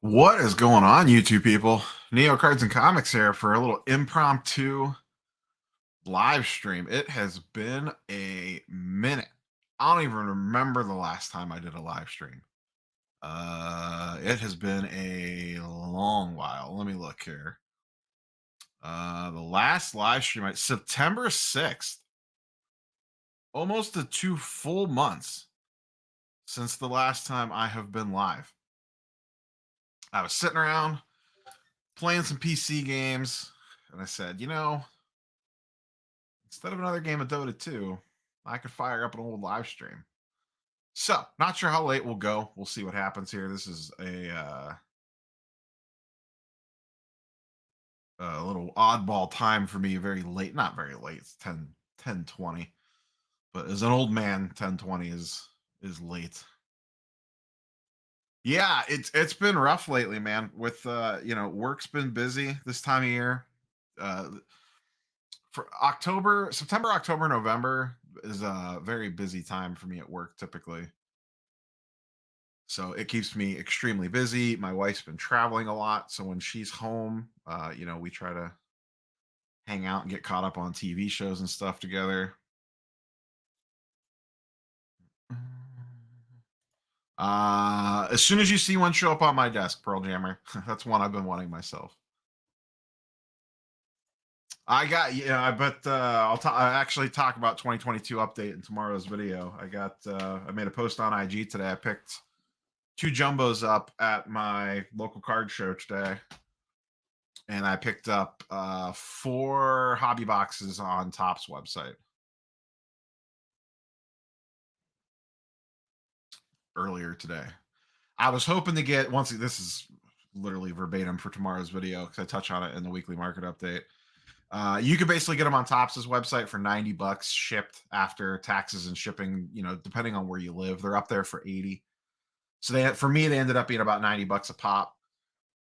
What is going on, YouTube people? Neo Cards and Comics here for a little impromptu live stream. It has been a minute. I don't even remember the last time I did a live stream. It has been a long while. Let me look here. The last live stream, September 6th, almost the 2 full months since the last time I have been live. I was sitting around playing some PC games, and I said, instead of another game of Dota 2, I could fire up an old live stream. So, not sure how late we'll go. We'll see what happens here. This is a little oddball time for me. Very late, not very late. It's 10:20. But as an old man, 10:20 is late. Yeah, it's been rough lately, man. With work's been busy this time of year. Uh, for September, October, November is a very busy time for me at work typically. So it keeps me extremely busy. My wife's been traveling a lot, so when she's home, we try to hang out and get caught up on TV shows and stuff together. As soon as you see one show up on my desk, Pearl Jammer, that's one I've been wanting myself. I bet I actually talk about 2022 update in tomorrow's video. I made a post on IG today. I picked two jumbos up at my local card show today, and I picked up 4 hobby boxes on Topps website earlier today. I was hoping to get this is literally verbatim for tomorrow's video because I touch on it in the weekly market update. You could basically get them on Topps's website for $90 shipped after taxes and shipping, depending on where you live. They're up there for 80. So for me, they ended up being about $90 a pop.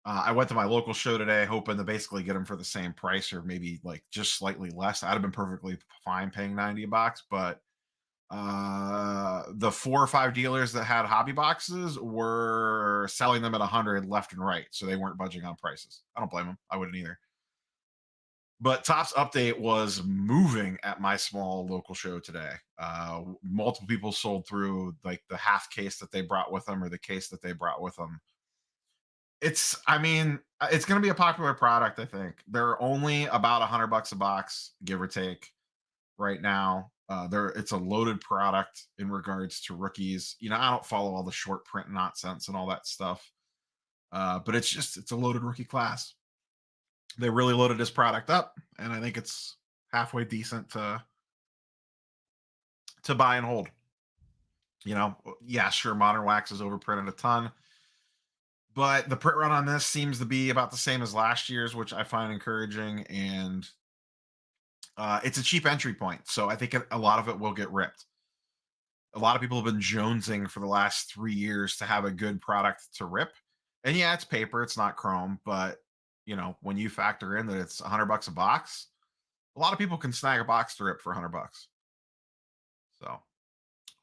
I went to my local show today, hoping to basically get them for the same price or maybe like just slightly less. I'd have been perfectly fine paying $90, but the 4 or 5 dealers that had hobby boxes were selling them at 100 left and right, so they weren't budging on prices. I don't blame them. I wouldn't either. But Topps update was moving at my small local show today. Multiple people sold through like the half case that they brought with them or the case that they brought with them. I mean, it's going to be a popular product. I think they're only about $100 a box, give or take, right now. It's a loaded product in regards to rookies. I don't follow all the short print nonsense and all that stuff, but it's a loaded rookie class. They really loaded this product up, and I think it's halfway decent to buy and hold. Yeah, sure, Modern Wax is overprinted a ton, but the print run on this seems to be about the same as last year's, which I find encouraging. And it's a cheap entry point, so I think a lot of it will get ripped. A lot of people have been jonesing for the last 3 years to have a good product to rip. And yeah, it's paper, it's not chrome, but when you factor in that it's $100 a box, a lot of people can snag a box to rip for $100. So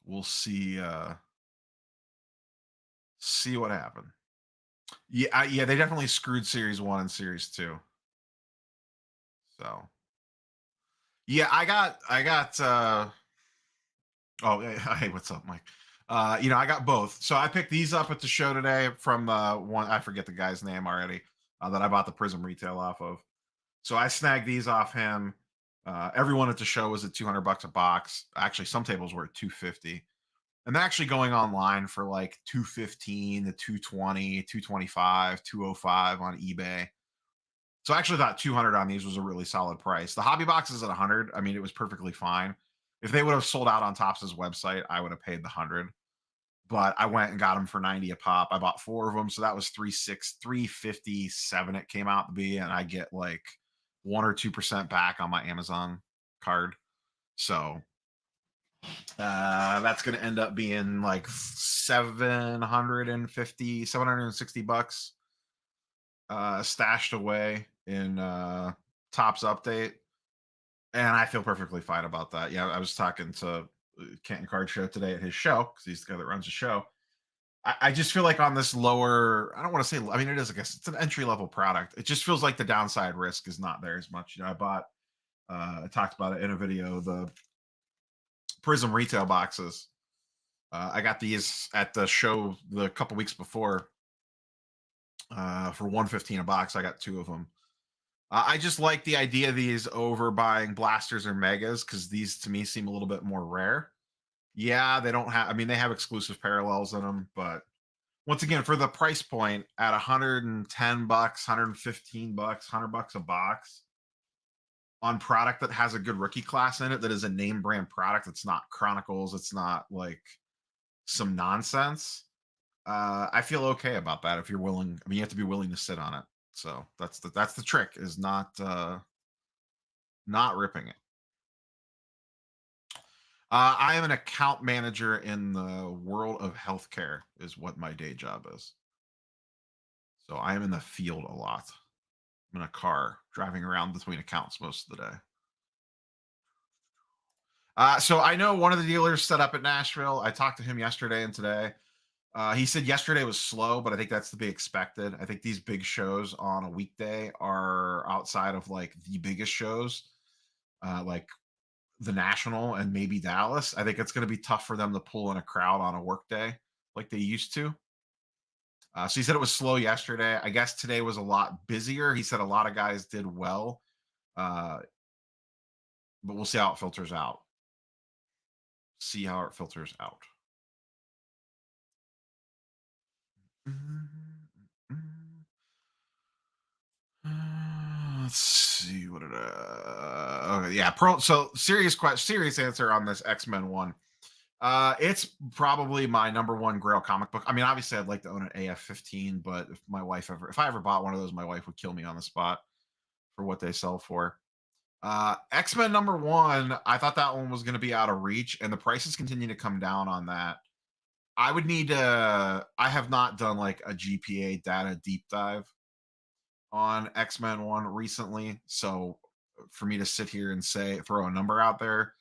we'll see what happened. Yeah, they definitely screwed Series 1 and Series 2. So yeah, oh, hey, what's up, Mike? I got both. So I picked these up at the show today from one, I forget the guy's name already, that I bought the Prism retail off of. So I snagged these off him. Everyone at the show was at $200 a box. Actually, some tables were at $250. And they're actually going online for like $215 to $220, $225, $205 on eBay. So I actually thought $200 on these was a really solid price. The hobby box is at $100. I mean, it was perfectly fine. If they would have sold out on Topps's website, I would have paid the $100. But I went and got them for 90 a pop. I bought 4 of them, so that was 357 it came out to be, and I get like 1 or 2% back on my Amazon card. So that's going to end up being like 760 bucks stashed away in Topps update, and I feel perfectly fine about that. Yeah, I was talking to Canton Card Show today at his show because he's the guy that runs the show, I just feel like on this lower, I don't want to say, I mean, it is, I guess it's an entry level product. It just feels like the downside risk is not there as much. You know, I bought, I talked about it in a video, the Prism retail boxes. I got these at the show the couple weeks before for 115 a box. I got two of them. I just like the idea of these over buying blasters or megas because these to me seem a little bit more rare. Yeah, they don't have, I mean, they have exclusive parallels in them, but once again, for the price point at 110 bucks, 115 bucks, 100 bucks a box on product that has a good rookie class in it, that is a name brand product. It's not Chronicles. It's not like some nonsense. I feel okay about that if you're willing. I mean, you have to be willing to sit on it. So that's the trick, is not ripping it. I am an account manager in the world of healthcare, is what my day job is. So I am in the field a lot. I'm in a car driving around between accounts most of the day. So I know one of the dealers set up at Nashville. I talked to him yesterday and today. He said yesterday was slow, but I think that's to be expected. I think these big shows on a weekday are outside of like the biggest shows, like the National and maybe Dallas. I think it's going to be tough for them to pull in a crowd on a workday like they used to. So he said it was slow yesterday. I guess today was a lot busier. He said a lot of guys did well, uh, but we'll see how it filters out. See how it filters out. Let's see what it. Okay, yeah. So serious question. Serious answer on this X-Men one. It's probably my number one Grail comic book. I mean, obviously, I'd like to own an AF-15, but if I ever bought one of those, my wife would kill me on the spot for what they sell for. X-Men number one, I thought that one was going to be out of reach, and the prices continue to come down on that. I would need to. I have not done like a GPA data deep dive on X-Men one recently, so for me to sit here and say throw a number out there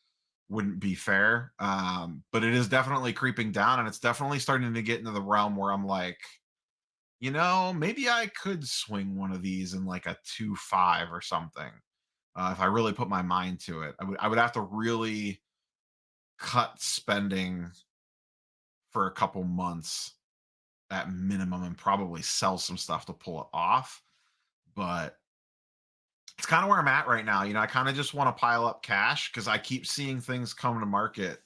wouldn't be fair. But it is definitely creeping down, and it's definitely starting to get into the realm where I'm like, maybe I could swing one of these in like a 2.5 or something. If I really put my mind to it, I would have to really cut spending for a couple months at minimum and probably sell some stuff to pull it off. But it's kind of where I'm at right now. I kind of just want to pile up cash because I keep seeing things come to market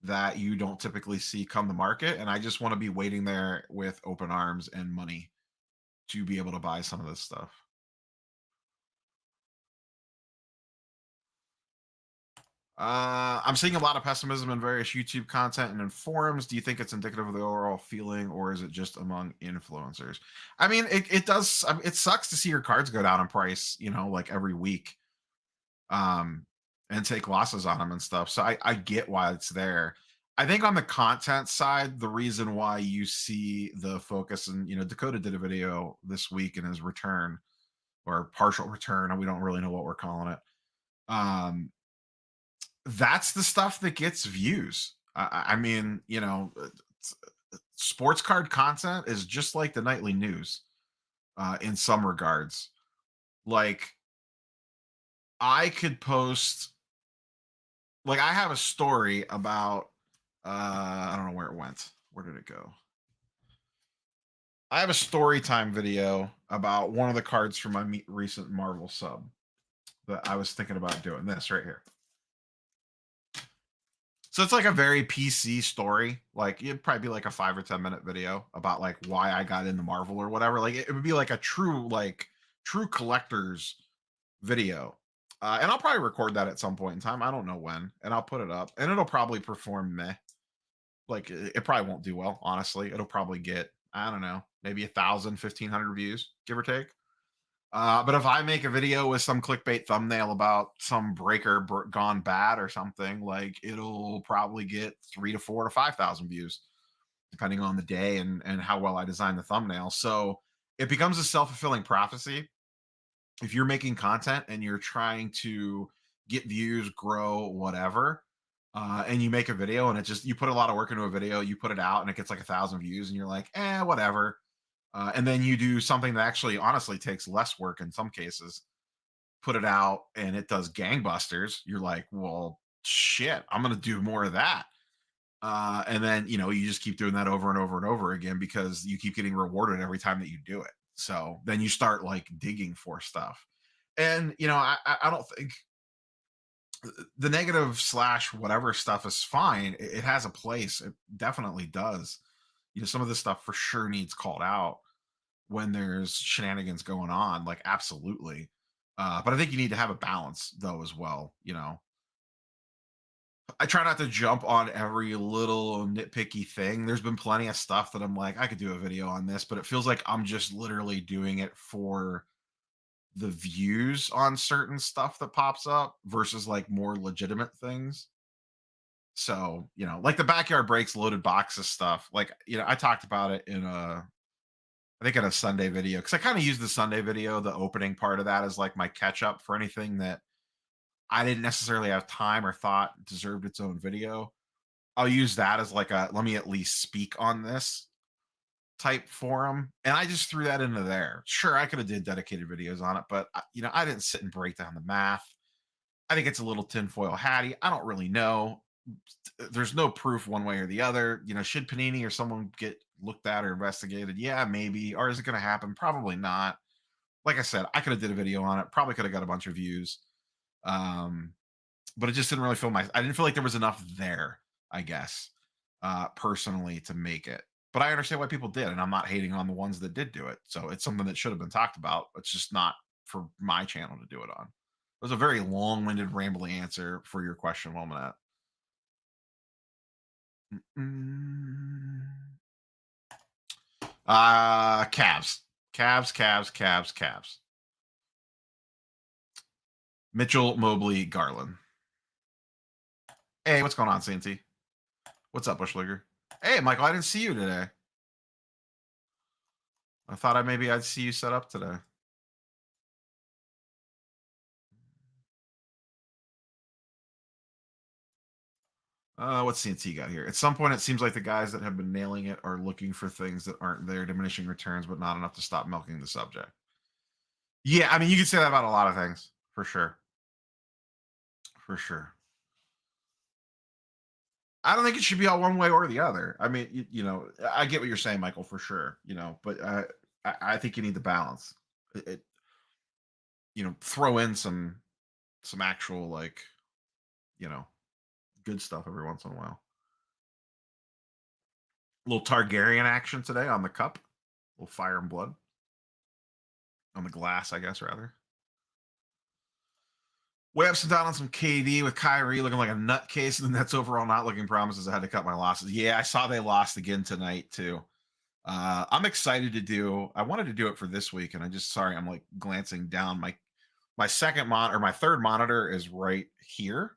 that you don't typically see come to market. And I just want to be waiting there with open arms and money to be able to buy some of this stuff. I'm seeing a lot of pessimism in various YouTube content and in forums. Do you think it's indicative of the overall feeling, or is it just among influencers? I mean, it does. I mean, it sucks to see your cards go down in price, like every week, um, and take losses on them and stuff. So I get why it's there. I think on the content side, the reason why you see the focus, and Dakota did a video this week in his return or partial return, and we don't really know what we're calling it. That's the stuff that gets views. I mean, sports card content is just like the nightly news in some regards. Like, I could post, like, I have a story about, I don't know where it went. Where did it go? I have a story time video about one of the cards from my recent Marvel sub that I was thinking about doing. This right here. So it's like a very PC story. Like, it'd probably be like a 5 or 10 minute video about like why I got into Marvel or whatever. Like, it would be like a true collector's video. And I'll probably record that at some point in time. I don't know when, and I'll put it up, and it'll probably perform meh. Like, it probably won't do well, honestly. It'll probably get, I don't know, maybe 1,000, 1,500 views, give or take. But if I make a video with some clickbait thumbnail about some breaker gone bad or something, like, it'll probably get 3 to 4 to 5,000 views, depending on the day and how well I design the thumbnail. So it becomes a self-fulfilling prophecy. If you're making content and you're trying to get views, grow, whatever, and you make a video and it just you put a lot of work into a video, you put it out and it gets like 1,000 views, and you're like, whatever. And then you do something that actually honestly takes less work in some cases, put it out and it does gangbusters. You're like, well, shit, I'm gonna do more of that. And then you just keep doing that over and over and over again because you keep getting rewarded every time that you do it. So then you start like digging for stuff. And I don't think the negative slash whatever stuff is fine. It has a place. It definitely does. Some of this stuff for sure needs called out when there's shenanigans going on. Like absolutely. But I think you need to have a balance though as well. I try not to jump on every little nitpicky thing. There's been plenty of stuff that I'm like, I could do a video on this, but it feels like I'm just literally doing it for the views on certain stuff that pops up versus like more legitimate things. So, like the backyard breaks loaded boxes stuff. Like, I talked about it in I think in a Sunday video because I kind of use the Sunday video, the opening part of that as like my catch up for anything that I didn't necessarily have time or thought deserved its own video. I'll use that as like a let me at least speak on this type forum, and I just threw that into there. Sure, I could have did dedicated videos on it, but I didn't sit and break down the math. I think it's a little tinfoil hatty. I don't really know. There's no proof one way or the other. Should Panini or someone get looked at or investigated? Yeah, maybe. Or is it going to happen? Probably not. Like I said, I could have did a video on it. Probably could have got a bunch of views. Um, but it just didn't really feel I didn't feel like there was enough there, I guess, personally to make it. But I understand why people did, and I'm not hating on the ones that did do it. So it's something that should have been talked about. It's just not for my channel to do it on. It was a very long-winded, rambly answer for your question, Womanette. Cavs. Cavs, Cavs, Cavs, Cavs. Mitchell, Mobley, Garland. Hey, what's going on, CNT? What's up, Bushliger? Hey, Michael, I didn't see you today. I thought I'd see you set up today. What's CNT got here? At some point, it seems like the guys that have been nailing it are looking for things that aren't there, diminishing returns, but not enough to stop milking the subject. Yeah, I mean, you could say that about a lot of things, for sure. For sure. I don't think it should be all one way or the other. I mean, I get what you're saying, Michael, for sure. But I think you need the balance. Throw in some actual like, you know, good stuff every once in a while. A little Targaryen action today on the cup. A little fire and blood on the glass, I guess, rather. Way ups and down on some KD with Kyrie looking like a nutcase, and that's overall not looking promises. I had to cut my losses. Yeah, I saw they lost again tonight too. I'm excited to do. I wanted to do it for this week, and I'm like glancing down. My second monitor, my third monitor is right here,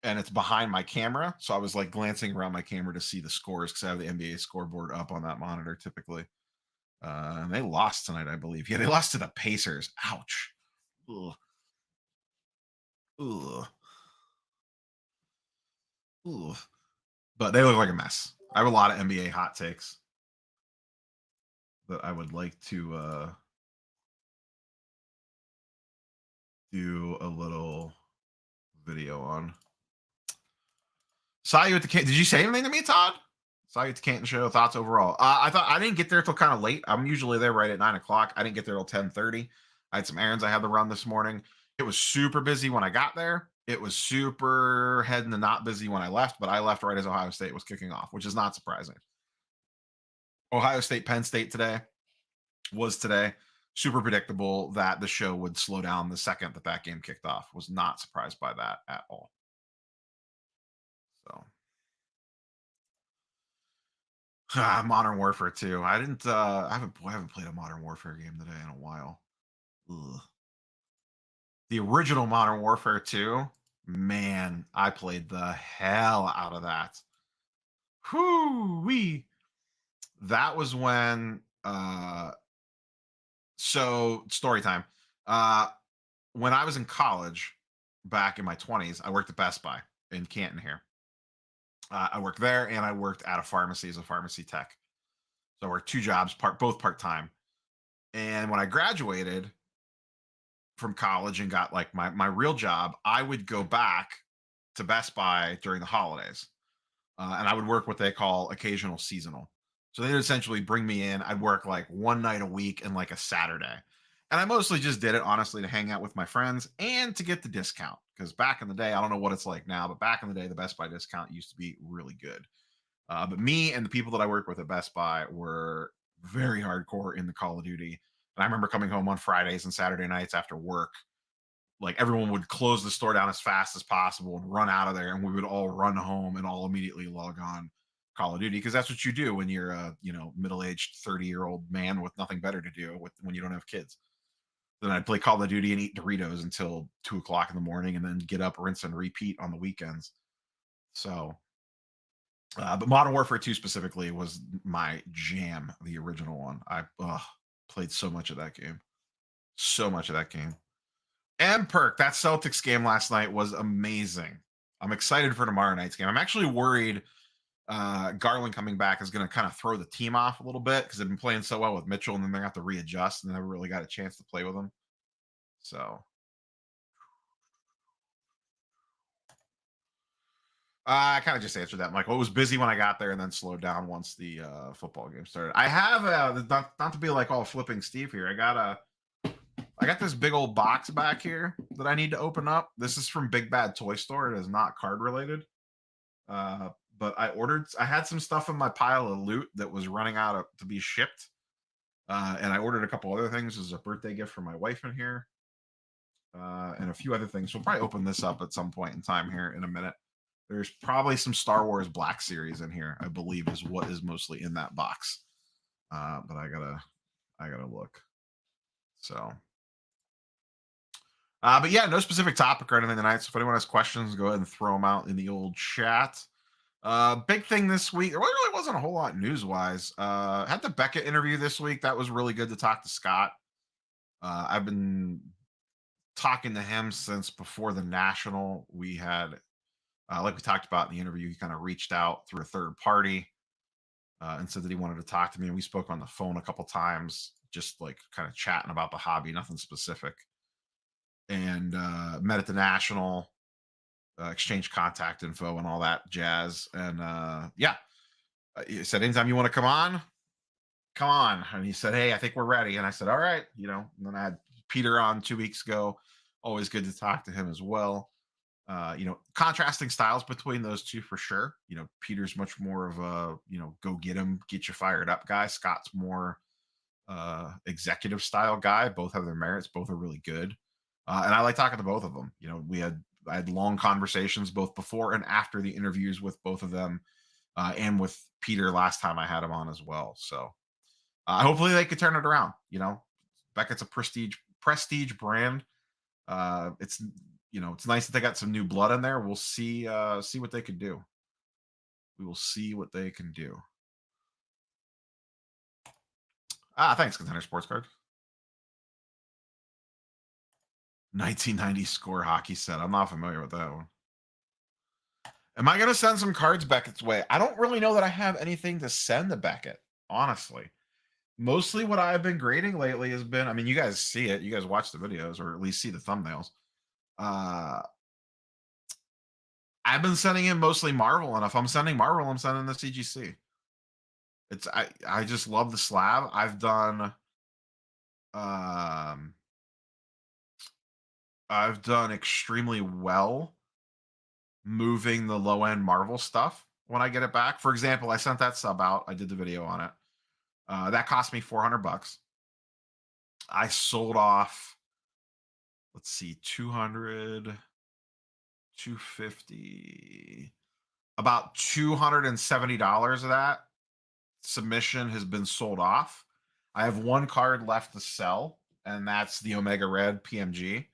and it's behind my camera. So I was like glancing around my camera to see the scores because I have the NBA scoreboard up on that monitor typically. And they lost tonight, I believe. Yeah, they lost to the Pacers. Ouch. Ugh. Ugh. Ugh. But they look like a mess. I have a lot of NBA hot takes that I would like to do a little video on. Saw you at the Did you say anything to me, Todd? Saw you at the Canton show. Thoughts overall? I thought I didn't get there till kind of late. I'm usually there right at 9:00. I didn't get there till 10:30. I had some errands I had to run this morning. It was super busy when I got there. It was super heading to not busy when I left, but I left right as Ohio State was kicking off, which is not surprising. Ohio State, Penn State was today. Super predictable that the show would slow down the second that game kicked off. Was not surprised by that at all. So, Modern Warfare 2. I didn't. I haven't played a Modern Warfare game today in a while. Ugh. The original Modern Warfare 2. Man, I played the hell out of that. Whoo wee. That was when. So story time. When I was in college, back in my 20s, I worked at Best Buy in Canton here. I worked there and I worked at a pharmacy as a pharmacy tech. So I worked two jobs, both part time. And when I graduated from college and got like my real job, I would go back to Best Buy during the holidays, and I would work what they call occasional seasonal. So they would essentially bring me in. I'd work like one night a week and like a Saturday. And I mostly just did it honestly to hang out with my friends and to get the discount. Because back in the day, I don't know what it's like now, but back in the day, the Best Buy discount used to be really good. But me and the people that I work with at Best Buy were very hardcore in the Call of Duty. And I remember coming home on Fridays and Saturday nights after work, like everyone would close the store down as fast as possible and run out of there, and we would all run home and all immediately log on Call of Duty, because that's what you do when you're a middle-aged 30-year-old man with nothing better to do with when you don't have kids. Then I'd play Call of Duty and eat Doritos until 2 o'clock in the morning, and then get up, rinse and repeat on the weekends. So, but Modern Warfare 2 specifically was my jam, the original one. I played so much of that game, so much of that game. And Perk, that Celtics game last night was amazing. I'm excited for tomorrow night's game. I'm actually worried Garland coming back is going to kind of throw the team off a little bit, because they've been playing so well with Mitchell, and then they're going to have to readjust, and they never really got a chance to play with him. So I kind of just answered that, Michael. It was busy when I got there and then slowed down once the football game started. I have not to be like all flipping Steve here. I got this big old box back here that I need to open up. This is from Big Bad Toy Store. It is not card related. But I had some stuff in my pile of loot that was running out to be shipped. And I ordered a couple other things as a birthday gift for my wife in here. And a few other things. We'll probably open this up at some point in time here in a minute. There's probably some Star Wars Black Series in here, I believe, is what is mostly in that box. But I gotta look. So, but yeah, no specific topic or anything tonight. So if anyone has questions, go ahead and throw them out in the old chat. Big thing this week. There really wasn't a whole lot news wise. Had the Beckett interview this week. That was really good to talk to Scott. I've been talking to him since before the National. We had, like we talked about in the interview, he kind of reached out through a third party and said that he wanted to talk to me. And we spoke on the phone a couple times, just like kind of chatting about the hobby, nothing specific. And met at the National, exchange contact info and all that jazz. And yeah, he said, anytime you want to come on. And he said, hey, I think we're ready. And I said, all right. And then I had Peter on 2 weeks ago. Always good to talk to him as well. Contrasting styles between those two for sure. Peter's much more of a, go get him, get you fired up guy. Scott's more executive style guy. Both have their merits. Both are really good. And I like talking to both of them. I had long conversations both before and after the interviews with both of them, and with Peter last time I had him on as well. So hopefully they could turn it around. Beckett's a prestige brand. It's nice that they got some new blood in there. We'll see what they can do. We will see what they can do. Thanks, Contender Sports Card. 1990 score hockey set. I'm not familiar with that one. Am I going to send some cards Beckett's way? I don't really know that I have anything to send to Beckett, honestly. Mostly what I've been grading lately has been, I mean, you guys see it. You guys watch the videos, or at least see the thumbnails. I've been sending him mostly Marvel, and if I'm sending Marvel, I'm sending the CGC. I just love the slab. I've done extremely well moving the low end Marvel stuff when I get it back. For example, I sent that sub out. I did the video on it. That cost me $400. I sold off, let's see, 200, 250, about $270 of that submission has been sold off. I have one card left to sell, and that's the Omega Red PMG.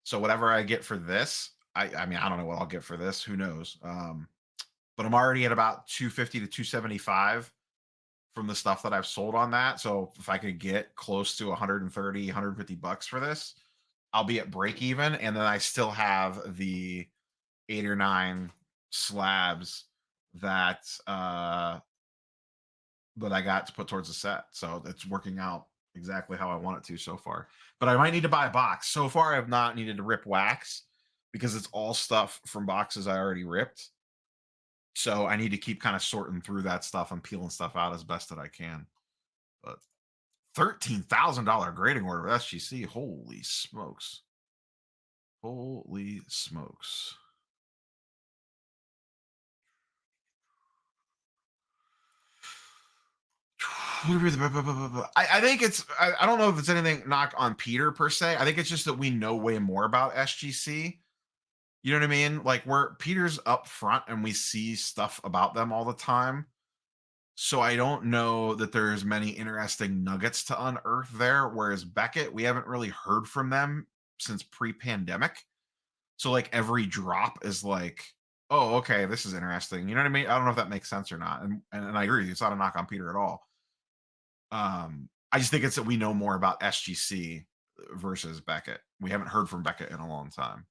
So whatever I get for this, I mean, I don't know what I'll get for this. Who knows? But I'm already at about 250 to 275 from the stuff that I've sold on that. So if I could get close to 130, $150 for this, I'll be at break even, and then I still have the 8 or 9 slabs that that I got to put towards the set. So it's working out exactly how I want it to so far. But I might need to buy a box. So far, I have not needed to rip wax because it's all stuff from boxes I already ripped. So I need to keep kind of sorting through that stuff and peeling stuff out as best that I can. But $13,000 grading order with SGC. Holy smokes. Holy smokes. I think it's I don't know if it's anything knock on Peter per se. I think it's just that we know way more about SGC. You know what I mean? Like we're Peter's up front and we see stuff about them all the time. So I don't know that there's many interesting nuggets to unearth there. Whereas Beckett, we haven't really heard from them since pre-pandemic. So like every drop is like, oh, okay, this is interesting. You know what I mean? I don't know if that makes sense or not. And I agree with you. It's not a knock on Peter at all. I just think it's that we know more about SGC versus Beckett. We haven't heard from Beckett in a long time.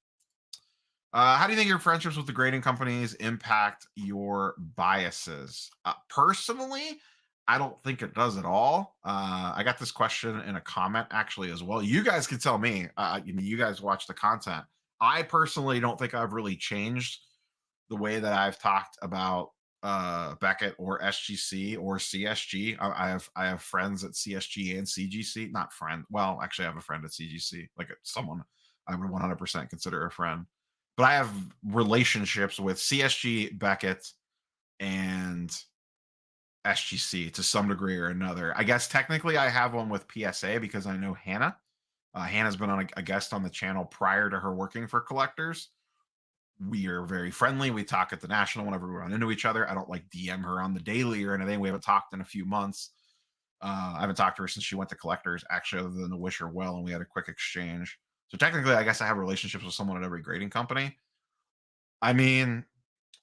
How do you think your friendships with the grading companies impact your biases? Personally, I don't think it does at all. I got this question in a comment actually as well. You guys can tell me. You guys watch the content. I personally don't think I've really changed the way that I've talked about Beckett or SGC or CSG. I have friends at CSG and CGC. Not friend. Well, actually, I have a friend at CGC, like someone I would 100% consider a friend. But I have relationships with CSG, Beckett, and SGC to some degree or another. I guess technically I have one with PSA because I know Hannah. Hannah's been on a guest on the channel prior to her working for Collectors. We are very friendly. We talk at the national whenever we run into each other. I don't like DM her on the daily or anything. We haven't talked in a few months. I haven't talked to her since she went to Collectors, actually, other than to wish her well, and we had a quick exchange. So technically, I guess I have relationships with someone at every grading company. I mean,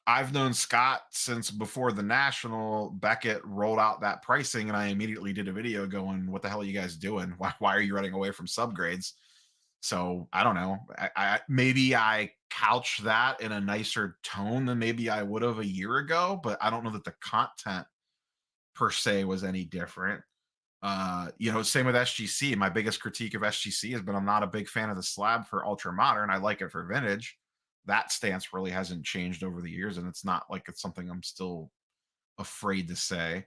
I've known Scott since before the national. Beckett rolled out that pricing, and I immediately did a video going, "What the hell are you guys doing? Why are you running away from subgrades?" So I don't know. Maybe I couch that in a nicer tone than maybe I would have a year ago, but I don't know that the content per se was any different. Same with SGC. My biggest critique of SGC has been I'm not a big fan of the slab for ultra modern. I like it for vintage. That stance really hasn't changed over the years, and it's not like it's something I'm still afraid to say.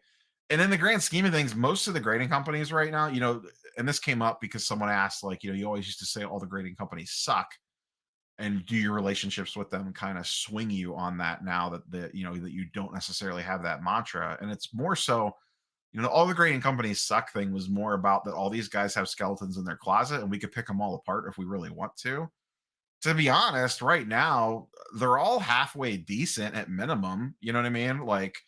And in the grand scheme of things, most of the grading companies right now, and this came up because someone asked, like, you always used to say all the grading companies suck. And do your relationships with them kind of swing you on that now that you don't necessarily have that mantra? And it's more so, all the grading companies suck thing was more about that all these guys have skeletons in their closet and we could pick them all apart if we really want to. To be honest, right now, they're all halfway decent at minimum. You know what I mean? Like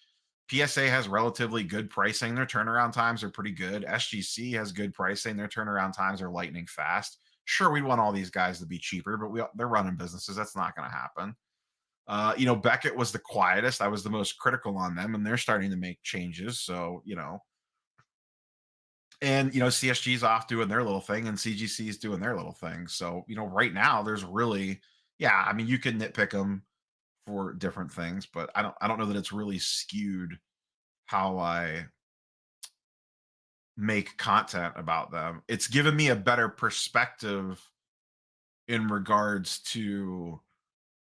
PSA has relatively good pricing. Their turnaround times are pretty good. SGC has good pricing. Their turnaround times are lightning fast. Sure, we want all these guys to be cheaper, but they're running businesses. That's not going to happen. Beckett was the quietest. I was the most critical on them, and they're starting to make changes. So, and CSG's off doing their little thing, and CGC is doing their little thing. So, right now there's really, yeah, I mean, you can nitpick them for different things, but I don't know that it's really skewed how I make content about them. It's given me a better perspective in regards to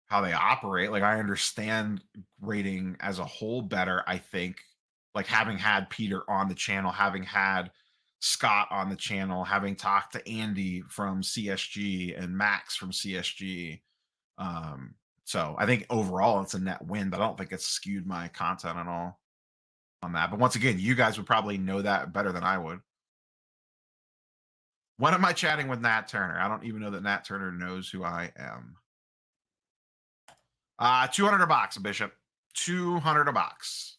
how they operate. Like I understand grading as a whole better, I think. Like having had Peter on the channel, having had Scott on the channel, having talked to Andy from CSG and Max from CSG. So I think overall it's a net win, but I don't think it's skewed my content at all on that. But once again, you guys would probably know that better than I would. When am I chatting with Nat Turner? I don't even know that Nat Turner knows who I am. 200 a box, Bishop. 200 a box.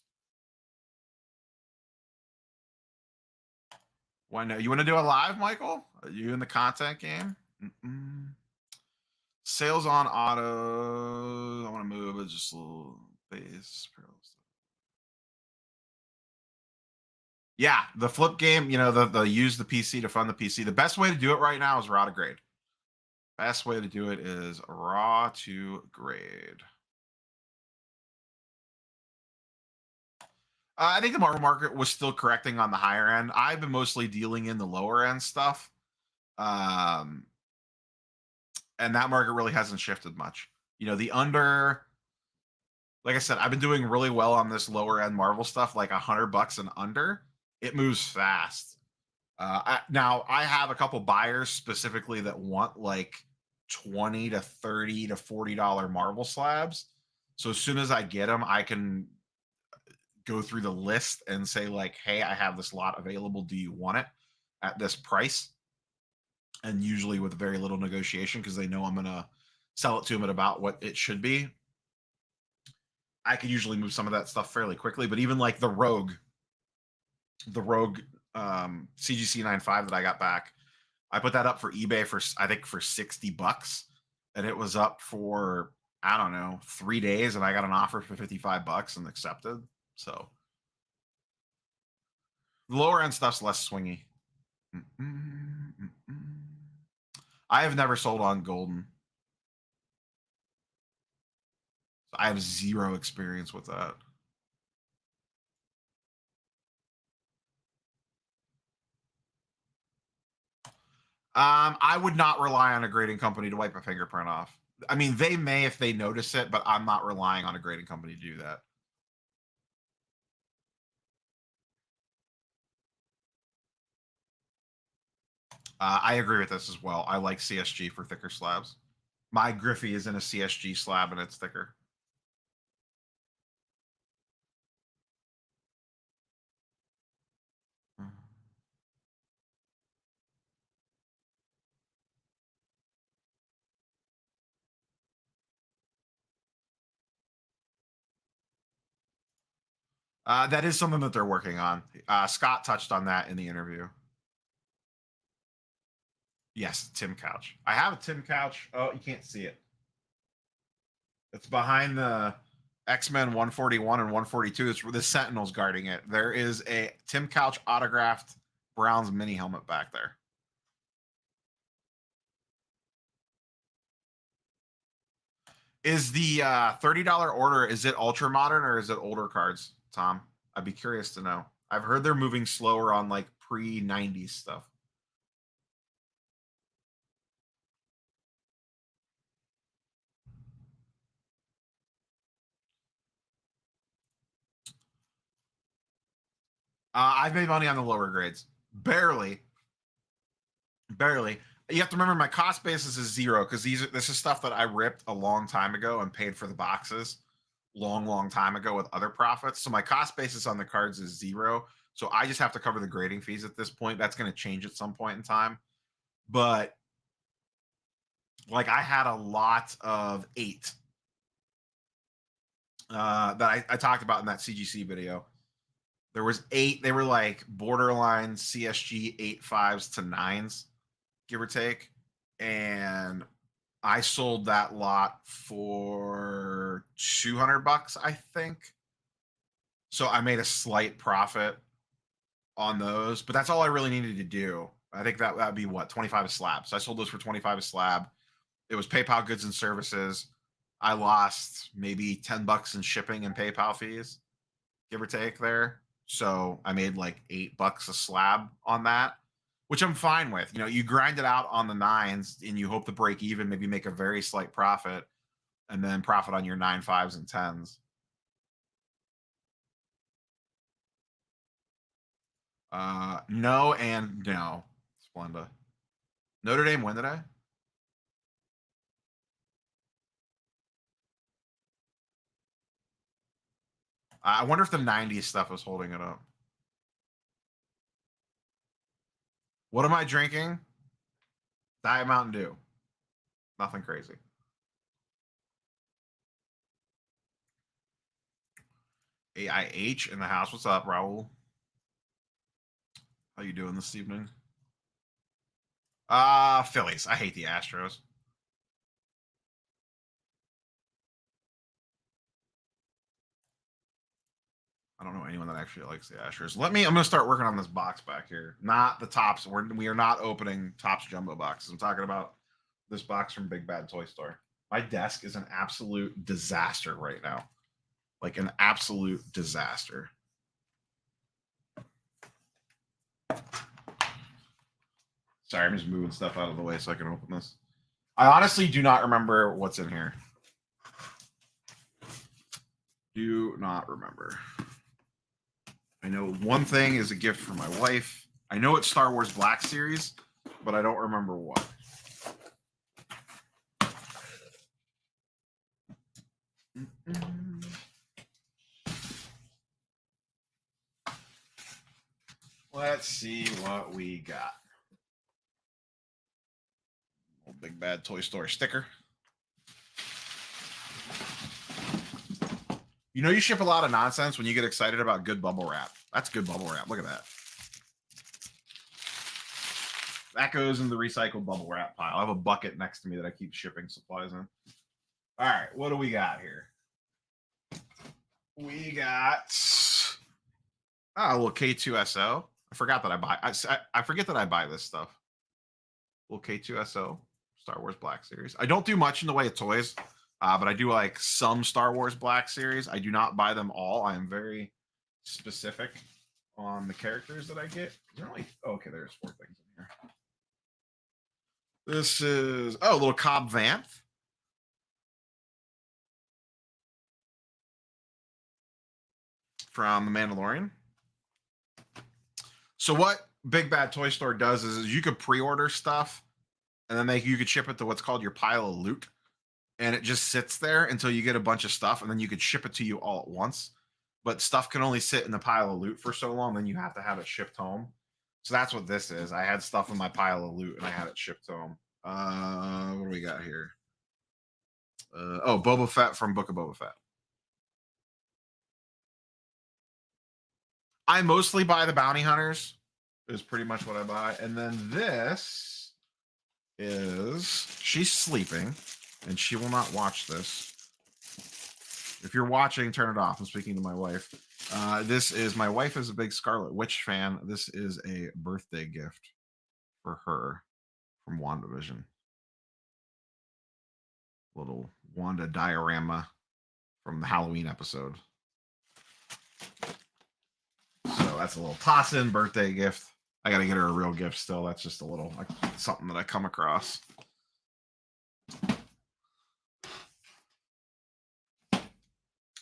When you want to do a live, Michael? Are you in the content game? Sales on auto. I want to move it just a little base. Yeah, the flip game, the use the PC to fund the PC. The best way to do it right now is Rod Grade. Best way to do it is raw to grade. I think the Marvel market was still correcting on the higher end. I've been mostly dealing in the lower end stuff. Um, and that market really hasn't shifted much. You know, the under, like I said, I've been doing really well on this lower end Marvel stuff, like $100 and under. It moves fast. Now I have a couple buyers specifically that want like 20 to 30 to $40 Marvel slabs. So as soon as I get them, I can go through the list and say like, "Hey, I have this lot available. Do you want it at this price?" And usually with very little negotiation because they know I'm gonna sell it to them at about what it should be. I can usually move some of that stuff fairly quickly. But even like the Rogue CGC 95 that I got back, I put that up for eBay for I think for $60, and it was up for I don't know 3 days, and I got an offer for $55 and accepted. So the lower end stuff's less swingy. I have never sold on Golden. I have zero experience with that. I would not rely on a grading company to wipe a fingerprint off. I mean, they may if they notice it, but I'm not relying on a grading company to do that. I agree with this as well. I like CSG for thicker slabs. My Griffey is in a CSG slab and it's thicker. That is something that they're working on. Scott touched on that in the interview. Yes, Tim Couch. I have a Tim Couch. Oh, you can't see it. It's behind the X-Men 141 and 142. It's the Sentinels guarding it. There is a Tim Couch autographed Browns mini helmet back there. Is the $30 order, is it ultra modern or is it older cards, Tom? I'd be curious to know. I've heard they're moving slower on like pre-90s stuff. I've made money on the lower grades. Barely. Barely. You have to remember my cost basis is zero because this is stuff that I ripped a long time ago and paid for the boxes long time ago with other profits. So my cost basis on the cards is zero. So I just have to cover the grading fees at this point. That's going to change at some point in time. But like I had a lot of 8 that I talked about in that CGC video. There was 8. They were like borderline CSG 8.5s to 9s, give or take. And I sold that lot for $200, I think. So I made a slight profit on those, but that's all I really needed to do. I think that would be what 25 a slab. So I sold those for 25 a slab. It was PayPal goods and services. I lost maybe $10 in shipping and PayPal fees, give or take there. So I made like $8 a slab on that, which I'm fine with. You know, you grind it out on the 9s and you hope to break even, maybe make a very slight profit, and then profit on your 9 5s and 10s. No and no. Splenda. Notre Dame win today? I wonder if the 90s stuff was holding it up. What am I drinking? Diet Mountain Dew. Nothing crazy. AIH in the house. What's up, Raul? How you doing this evening? Phillies. I hate the Astros. I don't know anyone that actually likes the Astros. I'm gonna start working on this box back here. Not the tops. We are not opening tops jumbo boxes. I'm talking about this box from Big Bad Toy Store. My desk is an absolute disaster right now. Like an absolute disaster. Sorry, I'm just moving stuff out of the way so I can open this. I honestly do not remember what's in here. Do not remember. I know one thing is a gift for my wife. I know it's Star Wars Black Series, but I don't remember what. Let's see what we got. Old Big Bad Toy Store sticker. You know you ship a lot of nonsense when you get excited about good bubble wrap. That's good bubble wrap. Look at that. That goes in the recycled bubble wrap pile. I have a bucket next to me that I keep shipping supplies in. All right, what do we got here? We got a little K2SO. I forgot that I buy. I forget that I buy this stuff. Little K2SO, Star Wars Black Series. I don't do much in the way of toys, but I do like some Star Wars Black Series. I do not buy them all. I am very specific on the characters that I get. Okay, there's 4 things in here. This is a little Cobb Vanth. From The Mandalorian. So what Big Bad Toy Store does is you could pre-order stuff, and then you could ship it to what's called your pile of loot, and it just sits there until you get a bunch of stuff, and then you could ship it to you all at once. But stuff can only sit in the pile of loot for so long, then you have to have it shipped home. So that's what this is. I had stuff in my pile of loot, and I had it shipped home. What do we got here? Boba Fett from Book of Boba Fett. I mostly buy the bounty hunters. Is pretty much what I buy. And then this is, she's sleeping and she will not watch this. If you're watching, turn it off. I'm speaking to my wife. This is, my wife is a big Scarlet Witch fan. This is a birthday gift for her from WandaVision. Little Wanda diorama from the Halloween episode. So that's a little toss-in birthday gift. I got to get her a real gift still. That's just a little something that I come across.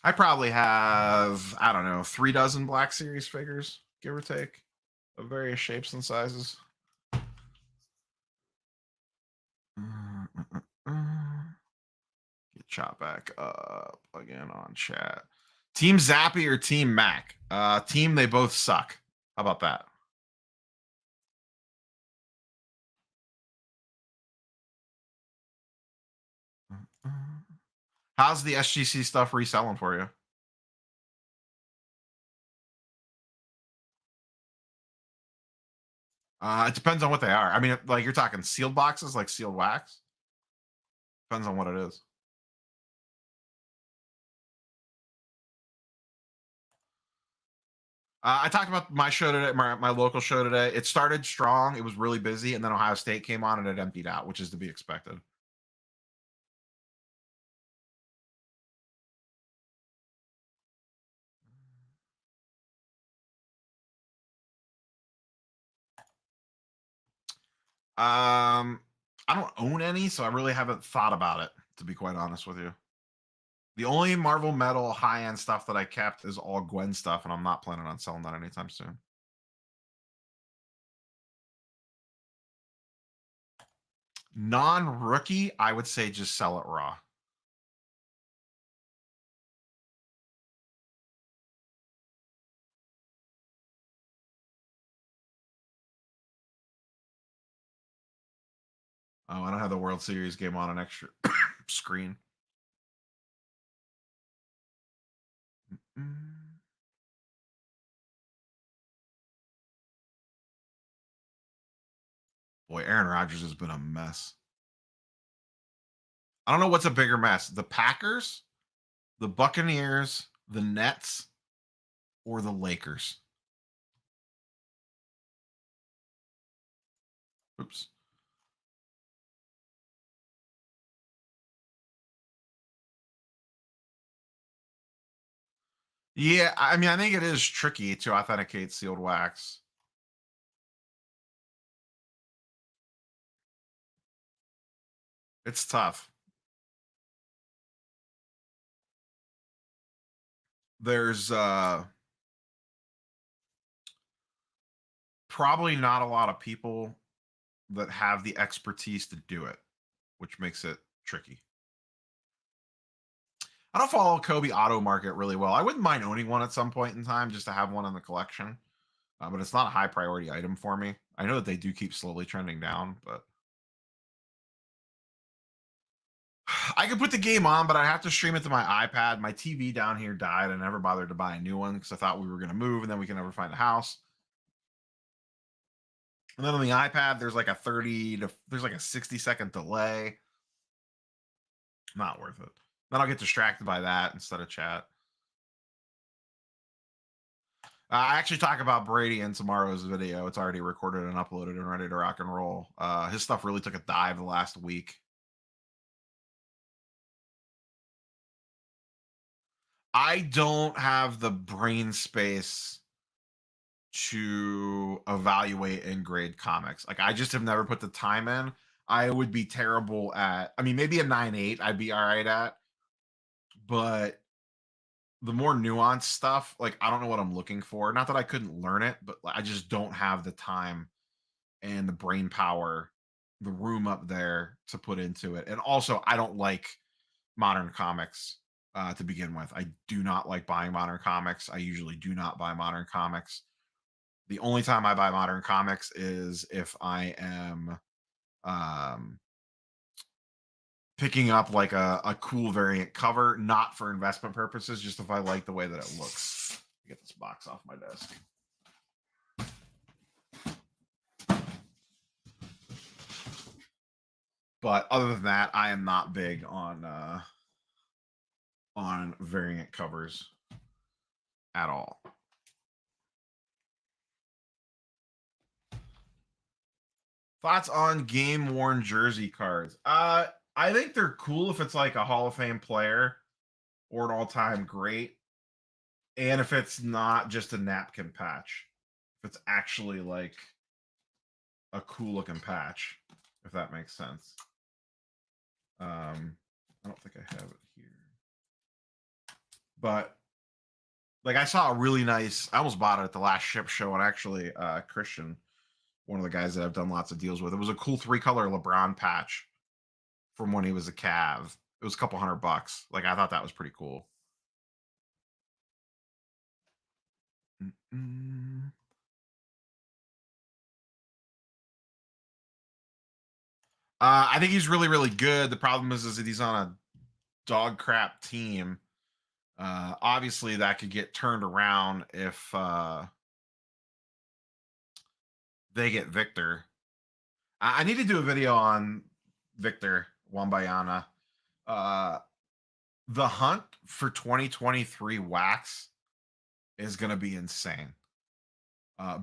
I probably have, I don't know, 3 dozen Black Series figures, give or take, of various shapes and sizes. Get shot back up again on chat. Team Zappy or Team Mac? Team, they both suck. How about that? How's the SGC stuff reselling for you? It depends on what they are. I mean, like you're talking sealed boxes, like sealed wax. Depends on what it is. I talked about my show today, my local show today. It started strong. It was really busy, and then Ohio State came on and it emptied out, which is to be expected. I don't own any, so I really haven't thought about it, to be quite honest with you. The only Marvel Metal high-end stuff that I kept is all Gwen stuff, and I'm not planning on selling that anytime soon. Non-rookie, I would say just sell it raw. Oh, I don't have the World Series game on an extra screen. Boy, Aaron Rodgers has been a mess. I don't know what's a bigger mess, the Packers, the Buccaneers, the Nets, or the Lakers. Oops. Yeah, I mean, I think it is tricky to authenticate sealed wax. It's tough. There's probably not a lot of people that have the expertise to do it, which makes it tricky. I don't follow Kobe Auto Market really well. I wouldn't mind owning one at some point in time just to have one in the collection, but it's not a high priority item for me. I know that they do keep slowly trending down, but I could put the game on, but I have to stream it to my iPad. My TV down here died. I never bothered to buy a new one because I thought we were going to move and then we can never find a house. And then on the iPad, there's like a 60-second delay. Not worth it. Then I'll get distracted by that instead of chat. I actually talk about Brady in tomorrow's video. It's already recorded and uploaded and ready to rock and roll. His stuff really took a dive the last week. I don't have the brain space to evaluate and grade comics. Like I just have never put the time in. I would be terrible at. I mean, maybe a 9.8 I'd be all right at, but the more nuanced stuff, like I don't know what I'm looking for. Not that I couldn't learn it, but I just don't have the time and the brain power, the room up there to put into it. And also, I don't like modern comics to begin with. I do not like buying modern comics. I usually do not buy modern comics. The only time I buy modern comics is if I am um, picking up like a cool variant cover, not for investment purposes, just if I like the way that it looks. Get this box off my desk. But other than that, I am not big on variant covers at all. Thoughts on game worn jersey cards? I think they're cool if it's like a Hall of Fame player or an all time great, and if it's not just a napkin patch, if it's actually like a cool looking patch, if that makes sense. I don't think I have it here, but like I saw a really nice. I almost bought it at the last ship show, and actually, Christian, one of the guys that I've done lots of deals with, it was a cool 3-color LeBron patch from when he was a Cav. It was a couple $100. Like I thought that was pretty cool. Mm-mm. I think he's really, really good. The problem is that he's on a dog crap team. Obviously, that could get turned around if they get Victor. I need to do a video on Victor Wambayana. Uh, the hunt for 2023 wax is going to be insane.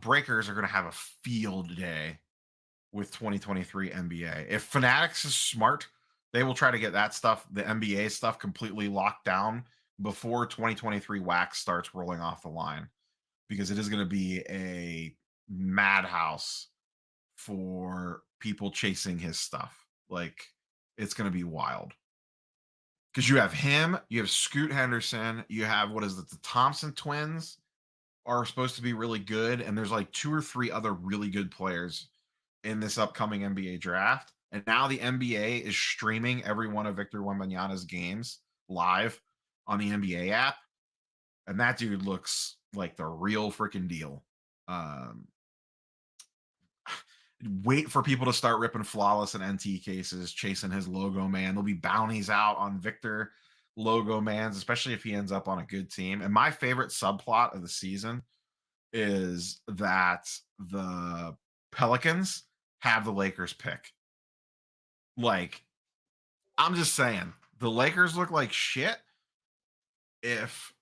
Breakers are going to have a field day with 2023 NBA. If Fanatics is smart, they will try to get that stuff, the NBA stuff, completely locked down before 2023 wax starts rolling off the line, because it is going to be a madhouse for people chasing his stuff. Like it's going to be wild. Because you have him, you have Scoot Henderson, you have what is it, the Thompson twins are supposed to be really good, and there's like 2 or 3 other really good players in this upcoming NBA draft. And now the NBA is streaming every one of Victor Wembanyama's games live on the NBA app, and that dude looks like the real freaking deal. Um, Wait for people to start ripping flawless and NT cases, chasing his logo man. There'll be bounties out on Victor logo mans, especially if he ends up on a good team. And my favorite subplot of the season is that the Pelicans have the Lakers pick. Like, I'm just saying, the Lakers look like shit. If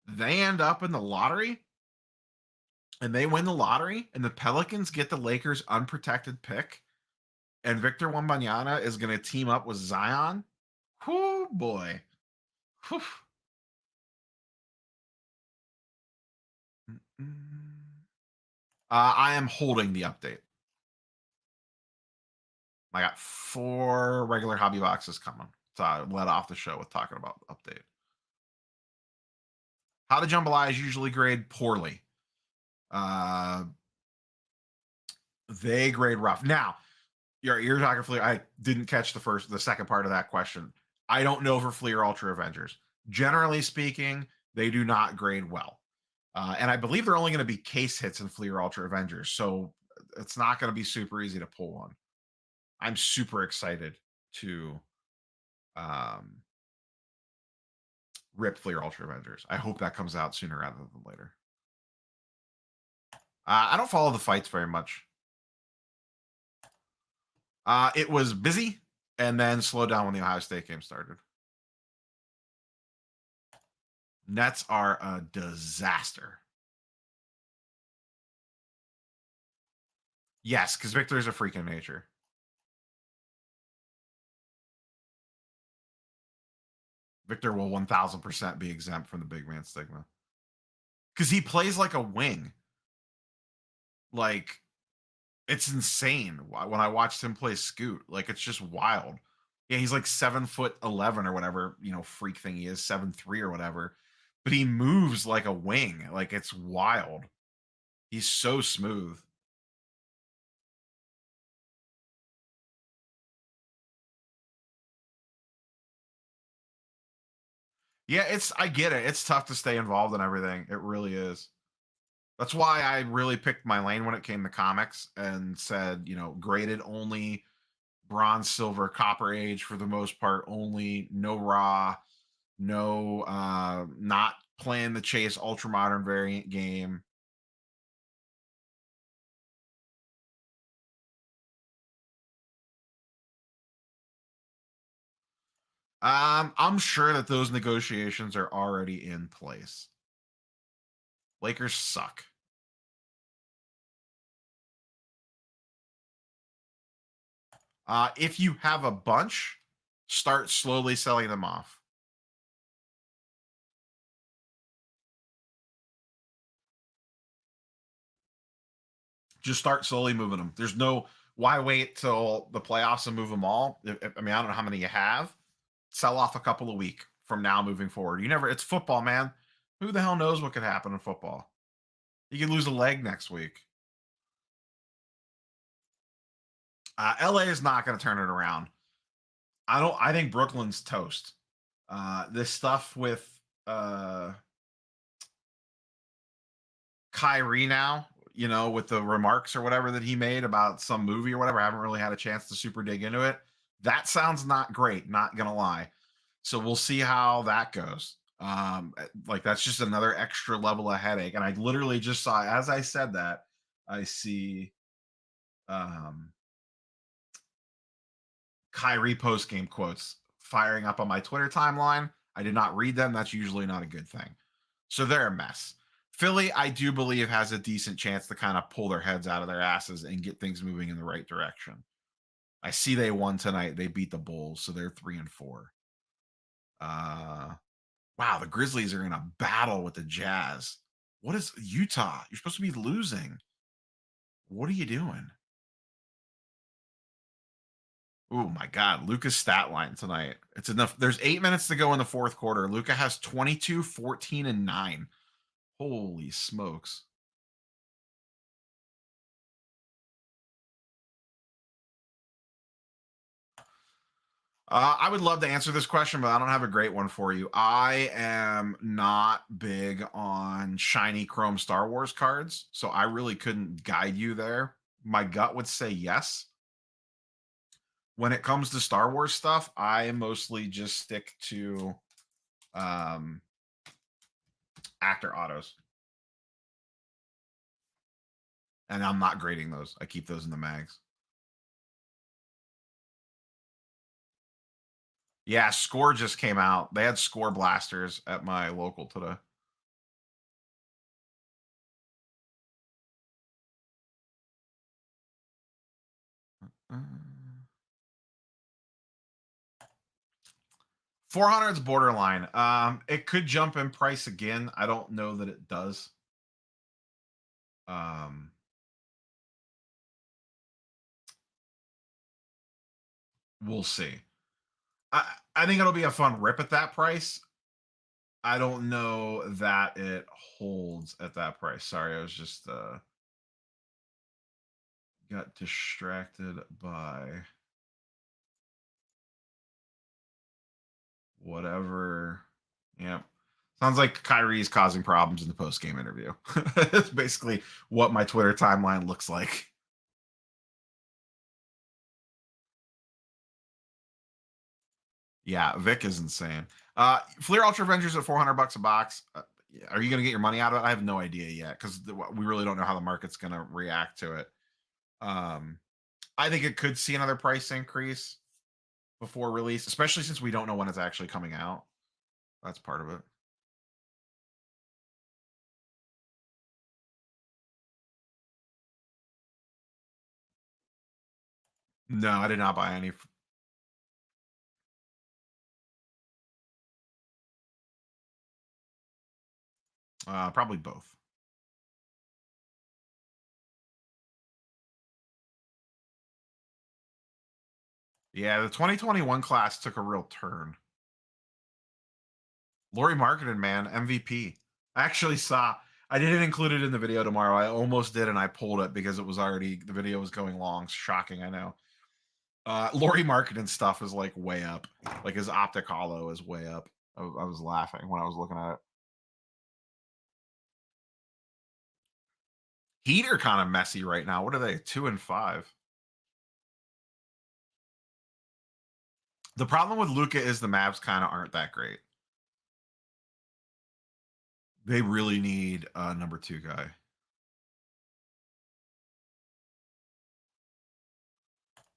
they end up in the lottery and they win the lottery and the Pelicans get the Lakers unprotected pick and Victor Wembanyama is going to team up with Zion, whoo boy. Whew. I am holding the update. I got 4 regular hobby boxes coming. So I let off the show with talking about the update. How to Jambalaya is usually grade poorly. Uh, they grade rough. Now, you're talking Fleer. I didn't catch the second part of that question. I don't know for Fleer Ultra Avengers. Generally speaking, they do not grade well. And I believe they're only going to be case hits in Fleer Ultra Avengers. So it's not going to be super easy to pull one. I'm super excited to um, rip Fleer Ultra Avengers. I hope that comes out sooner rather than later. I don't follow the fights very much. It was busy and then slowed down when the Ohio State game started. Nets are a disaster. Yes, because Victor is a freak of nature. Victor will 1000% be exempt from the big man stigma because he plays like a wing. Like, it's insane when I watched him play Scoot. Like, it's just wild. Yeah, he's like 7'11" or whatever, freak thing he is, 7'3" or whatever. But he moves like a wing. Like, it's wild. He's so smooth. Yeah, I get it. It's tough to stay involved in everything. It really is. That's why I really picked my lane when it came to comics and said, graded only, bronze, silver, copper age for the most part only, no raw, no not playing the chase ultra modern variant game. I'm sure that those negotiations are already in place. Lakers suck. If you have a bunch, start slowly selling them off. Just start slowly moving them. There's no why wait till the playoffs and move them all. I mean, I don't know how many you have. Sell off a couple a week from now moving forward. It's football, man. Who the hell knows what could happen in football? You could lose a leg next week. LA is not going to turn it around. I think Brooklyn's toast. This stuff with Kyrie now, with the remarks or whatever that he made about some movie or whatever. I haven't really had a chance to super dig into it. That sounds not great, not gonna lie. So we'll see how that goes. Like, that's just another extra level of headache. And I literally just saw, as I said that, I see um Kyrie post game quotes firing up on my Twitter timeline. I did not read them. That's usually not a good thing. So they're a mess. Philly, I do believe, has a decent chance to kind of pull their heads out of their asses and get things moving in the right direction. I see they won tonight. They beat the Bulls, so they're 3-4. Wow, the Grizzlies are in a battle with the Jazz. What is Utah? You're supposed to be losing. What are you doing? Oh my God, Luka's stat line tonight. It's enough. There's 8 minutes to go in the fourth quarter. Luka has 22, 14, and 9. Holy smokes. I would love to answer this question, but I don't have a great one for you. I am not big on shiny chrome Star Wars cards, so I really couldn't guide you there. My gut would say yes. When it comes to Star Wars stuff, I mostly just stick to um, actor autos, and I'm not grading those. I keep those in the mags. Yeah, Score just came out. They had Score blasters at my local today. 400 is borderline. It could jump in price again. I don't know that it does. We'll see. I think it'll be a fun rip at that price. I don't know that it holds at that price. Sorry, I was just got distracted by whatever. Yeah. Sounds like Kyrie's causing problems in the post game interview. That's basically what my Twitter timeline looks like. Yeah, Vic is insane. Fleer Ultra Avengers at 400 bucks a box. Are you going to get your money out of it? I have no idea yet because we really don't know how the market's going to react to it. I think it could see another price increase before release, especially since we don't know when it's actually coming out. That's part of it. No, I did not buy any. Probably both. Yeah, the 2021 class took a real turn. Laurie Marketing, man, MVP. I actually saw. I didn't include it in the video tomorrow. I almost did, and I pulled it because it was already the video was going long. Shocking, I know. Laurie Marketing stuff is like way up. Like his optic hollow is way up. I was laughing when I was looking at it. Heat are kind of messy right now. What are they? 2 and 5. The problem with Luka is the Mavs kind of aren't that great. They really need a number 2 guy.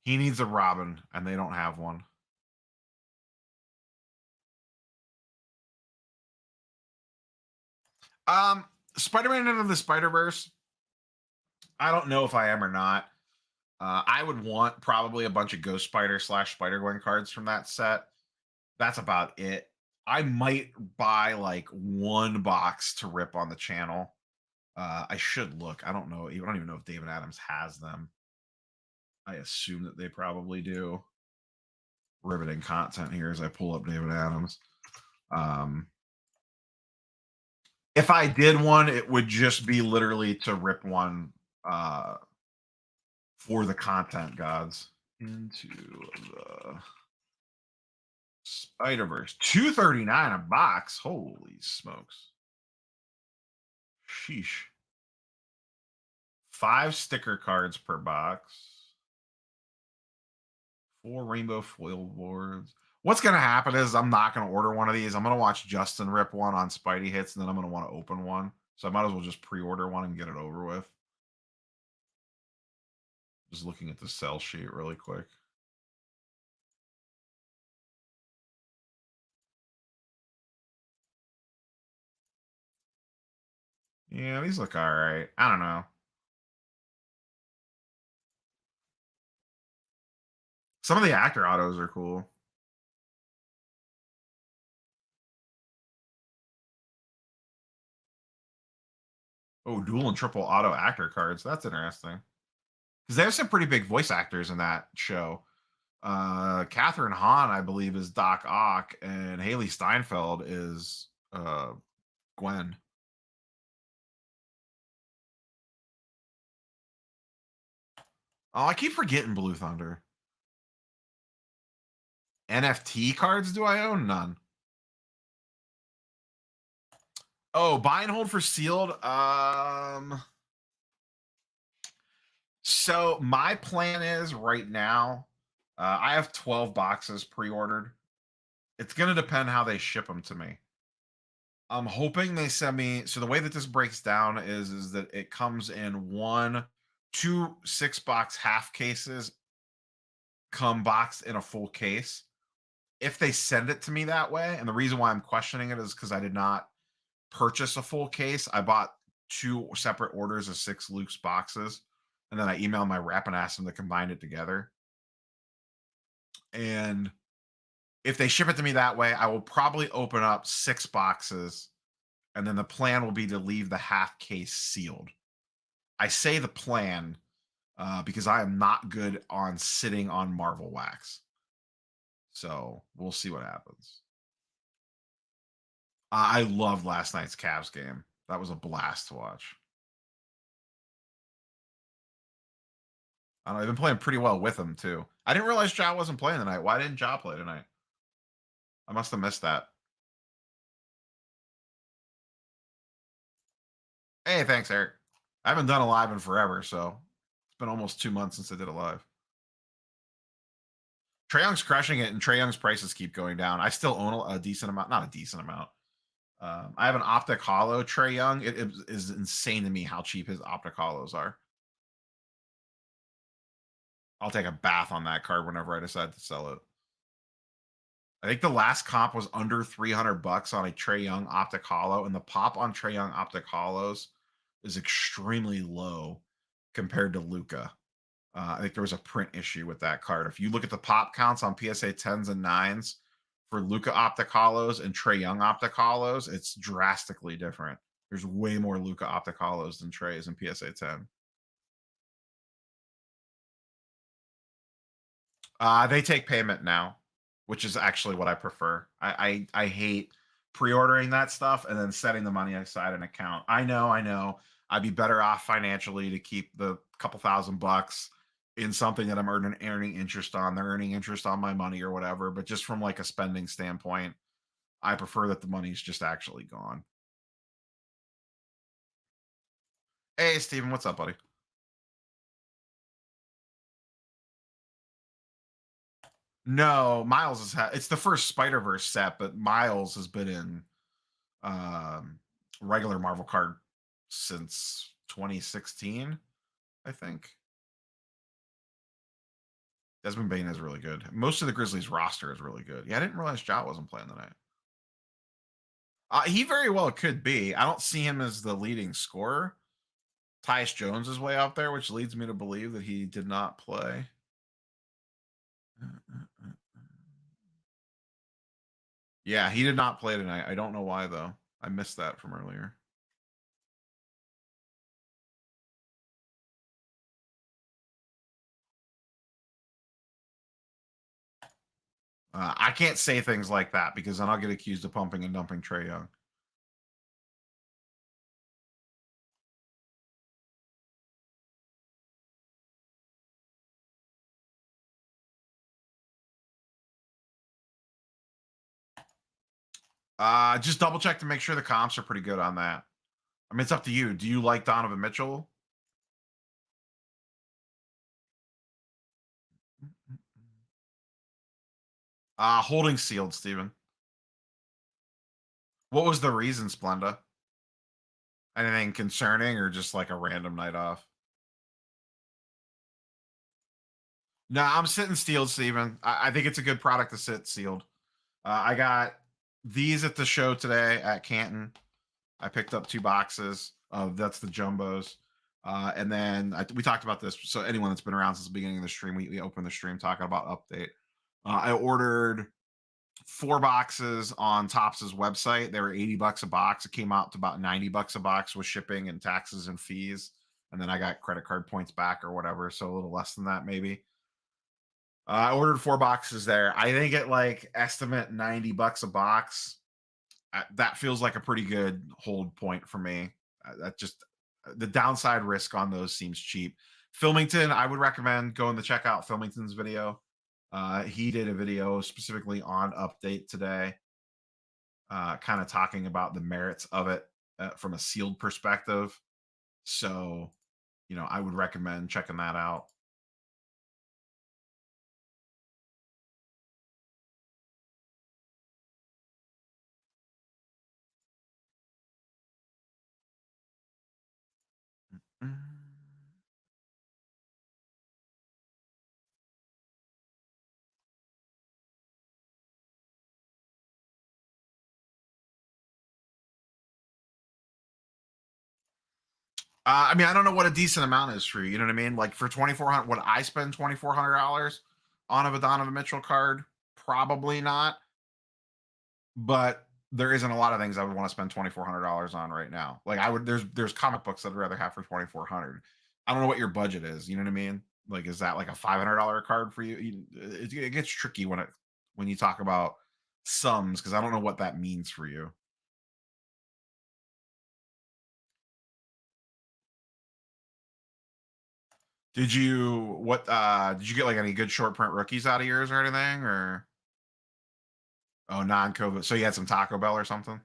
He needs a Robin, and they don't have one. Spider-Man Into the Spider-Verse. I don't know if I am or not. I would want probably a bunch of Ghost Spider / Spider-Gwen cards from that set. That's about it. I might buy like one box to rip on the channel. I should look. I don't know. I don't even know if David Adams has them. I assume that they probably do. Riveting content here as I pull up David Adams. If I did one, it would just be literally to rip one for the content gods. Into the Spider-Verse. $239 a box. Holy smokes. Sheesh. 5 sticker cards per box. 4 rainbow foil boards. What's going to happen is I'm not going to order one of these. I'm going to watch Justin rip one on Spidey Hits, and then I'm going to want to open one. So I might as well just pre-order one and get it over with. Just looking at the sell sheet really quick. Yeah, these look all right. I don't know. Some of the actor autos are cool. Oh, dual and triple auto actor cards. That's interesting. Because they have some pretty big voice actors in that show. Catherine Hahn, I believe, is Doc Ock, and Haley Steinfeld is Gwen. Oh, I keep forgetting Blue Thunder. NFT cards do I own? None. Oh, buy and hold for sealed. So my plan is right now, I have 12 boxes pre-ordered. It's going to depend how they ship them to me. I'm hoping they send me. So the way that this breaks down is that it comes in 2 6-box half cases, come boxed in a full case. If they send it to me that way, and the reason why I'm questioning it is because I did not purchase a full case. I bought 2 separate orders of 6 Luke's boxes, and then I emailed my rep and asked them to combine it together. And if they ship it to me that way, I will probably open up 6 boxes, and then the plan will be to leave the half case sealed. I say the plan because I am not good on sitting on Marvel wax. So we'll see what happens. I loved last night's Cavs game. That was a blast to watch. I don't know, they've been playing pretty well with him too. I didn't realize Ja wasn't playing tonight. Why didn't Ja play tonight? I must have missed that. Hey, thanks, Eric. I haven't done a live in forever, so it's been almost 2 months since I did a live. Trae Young's crushing it, and Trae Young's prices keep going down. I still own a decent amount, not a decent amount. I have an optic hollow Trae Young. It is insane to me how cheap his optic hollows are. I'll take a bath on that card whenever I decide to sell it. I think the last comp was under $300 on a Trae Young optic hollow, and the pop on Trae Young optic hollows is extremely low compared to Luca. I think there was a print issue with that card. If you look at the pop counts on PSA 10s and 9s for Luca optic hollows and Trae Young optic hollows, it's drastically different. There's way more Luca optic hollows than Trae's in PSA 10. They take payment now, which is actually what I prefer. I hate pre-ordering that stuff and then setting the money aside an account. I know. I'd be better off financially to keep the couple $1,000 in something that I'm earning interest on. They're earning interest on my money or whatever. But just from like a spending standpoint, I prefer that the money's just actually gone. Hey, Steven, what's up, buddy? No, Miles it's the first Spider-Verse set, but Miles has been in um regular Marvel card since 2016, I think. Desmond Bain is really good. Most of the Grizzlies roster is really good. Yeah, I didn't realize Ja wasn't playing tonight. He very well could be. I don't see him as the leading scorer. Tyus Jones is way out there, which leads me to believe that he did not play. Yeah, he did not play tonight. I don't know why though. I missed that from earlier. I can't say things like that because then I'll get accused of pumping and dumping Trae Young. Just double check to make sure the comps are pretty good on that. I mean, it's up to you. Do you like Donovan Mitchell? Holding sealed, Steven. What was the reason, Splenda? Anything concerning or just like a random night off? No, I'm sitting sealed, Steven. I think it's a good product to sit sealed. I got these at the show today at Canton. I picked up 2 boxes of that's the jumbos. And then we talked about this. So anyone that's been around since the beginning of the stream, we opened the stream talking about update. I ordered 4 boxes on Topps' website. They were $80 a box. It came out to about $90 a box with shipping and taxes and fees. And then I got credit card points back or whatever. So a little less than that, maybe. I ordered 4 boxes there. I think at like estimate $90 a box. That feels like a pretty good hold point for me. That just the downside risk on those seems cheap. Filmington, I would recommend going to check out Filmington's video. He did a video specifically on update today, kind of talking about the merits of it from a sealed perspective. So, I would recommend checking that out. Mm. I mean, I don't know what a decent amount is for you. You know what I mean? Like for 2,400, would I spend $2,400 on a Donovan Mitchell card? Probably not. But there isn't a lot of things I would want to spend $2,400 on right now. Like I would, there's comic books I'd rather have for 2,400. I don't know what your budget is. You know what I mean? Like, is that like a $500 card for you? It gets tricky when it when you talk about sums? Because I don't know what that means for you. Did you get like any good short print rookies out of yours or anything? Or oh, non-COVID. So you had some Taco Bell or something?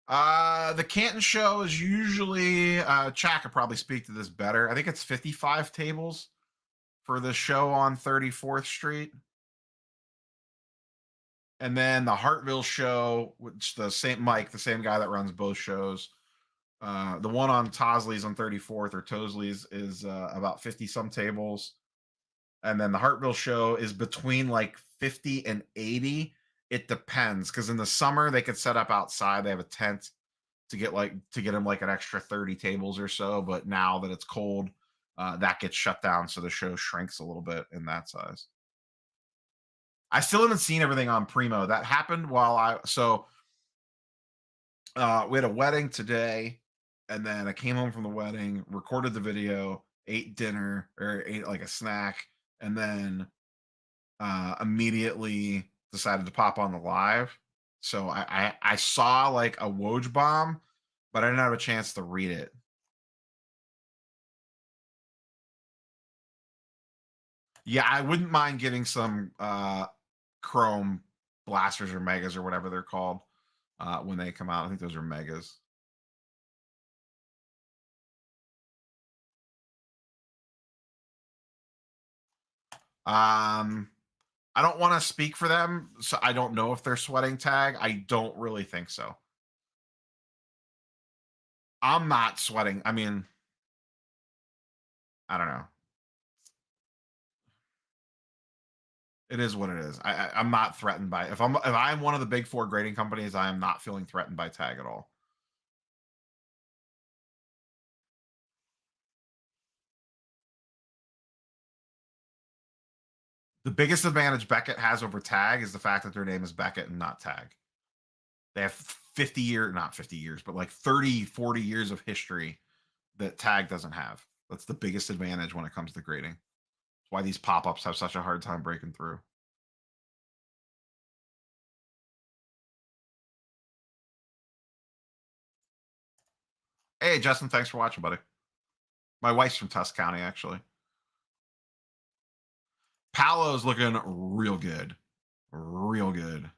The Canton show is usually Chad could probably speak to this better. I think it's 55 tables for the show on 34th Street. And then the Hartville show, which the same Mike, the same guy that runs both shows. The one on Tosley's on 34th or Tosley's is about 50 some tables. And then the Hartville show is between like 50 and 80. It depends because in the summer they could set up outside. They have a tent to get them like an extra 30 tables or so. But now that it's cold, that gets shut down. So the show shrinks a little bit in that size. I still haven't seen everything on Primo. That happened while we had a wedding today, and then I came home from the wedding, recorded the video, ate dinner or ate like a snack, and then immediately decided to pop on the live. So I saw like a Woj bomb, but I didn't have a chance to read it. Yeah, I wouldn't mind getting some Chrome blasters or megas or whatever they're called when they come out. I think those are megas. Um, I don't want to speak for them, so I don't know if they're sweating tag. I don't really think so. I'm not sweating. I mean, I don't know. It is what it is. I'm not threatened by if I'm one of the big four grading companies, I am not feeling threatened by tag at all. The biggest advantage Beckett has over tag is the fact that their name is Beckett and not tag. They have not 50 years, but like 30, 40 years of history that tag doesn't have. That's the biggest advantage when it comes to grading. That's why these pop-ups have such a hard time breaking through. Hey, Justin, thanks for watching, buddy. My wife's from Tusk County, actually. Palo's looking real good. Real good.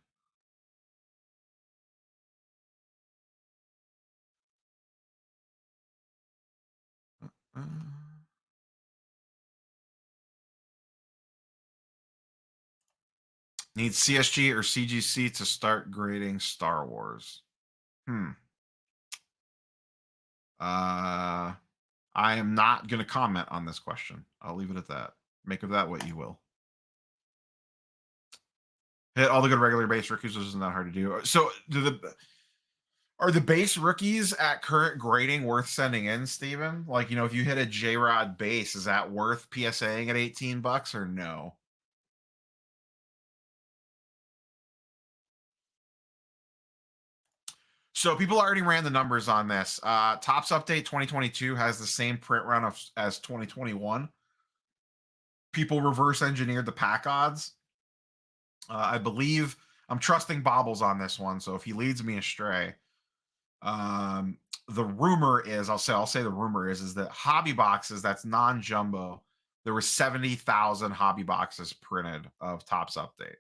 Uh, Needs CSG or CGC to start grading Star Wars. Hmm. I am not going to comment on this question. I'll leave it at that. Make of that what you will. Hit all the good regular base rookies, which isn't that hard to do. So, are the base rookies at current grading worth sending in, Steven? Like, if you hit a J Rod base, is that worth PSAing at $18 or no? So people already ran the numbers on this. Tops Update 2022 has the same print run as 2021. People reverse engineered the pack odds. I believe I'm trusting Bobbles on this one. So if he leads me astray, the rumor is I'll say the rumor is that hobby boxes that's non-jumbo. There were 70,000 hobby boxes printed of Tops Update.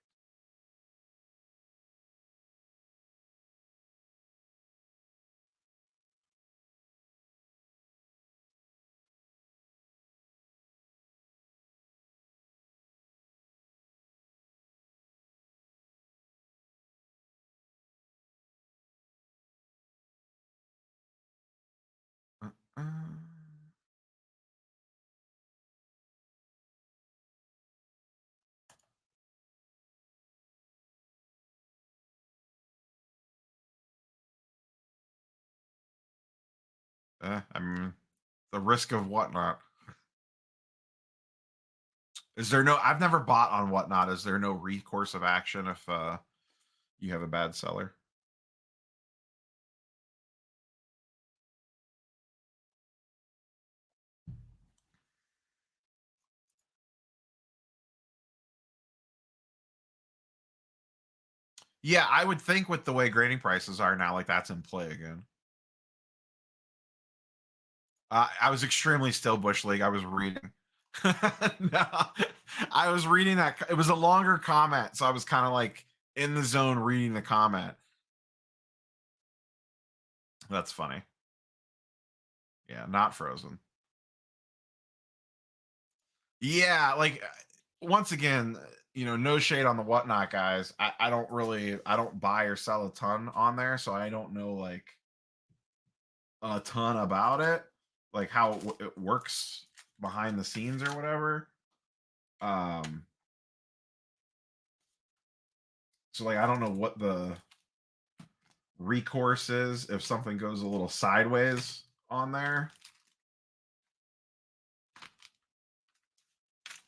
Uh, I mean, the risk of whatnot. Is there no? I've never bought on whatnot. Is there no recourse of action if you have a bad seller? Yeah, I would think with the way grading prices are now, like that's in play again. I was extremely still Bush League. I was reading. No, I was reading that. It was a longer comment, so I was kind of like in the zone reading the comment. That's funny. Yeah, not Frozen. Yeah, like once again, no shade on the whatnot guys. I don't really, I don't buy or sell a ton on there, so I don't know like a ton about it, like how it works behind the scenes or whatever. Um, so like I don't know what the recourse is if something goes a little sideways on there.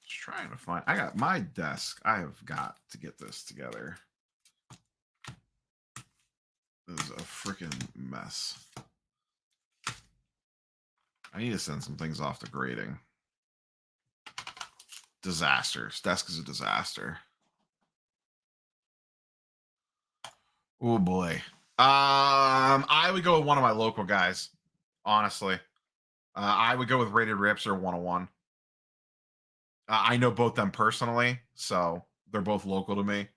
Just trying to find. I got my desk. I have got to get this together. This is a freaking mess. I need to send some things off to grading. Disasters. Desk is a disaster. Oh boy. I would go with one of my local guys. Honestly, I would go with Rated Rips or 101. I know both them personally, so they're both local to me.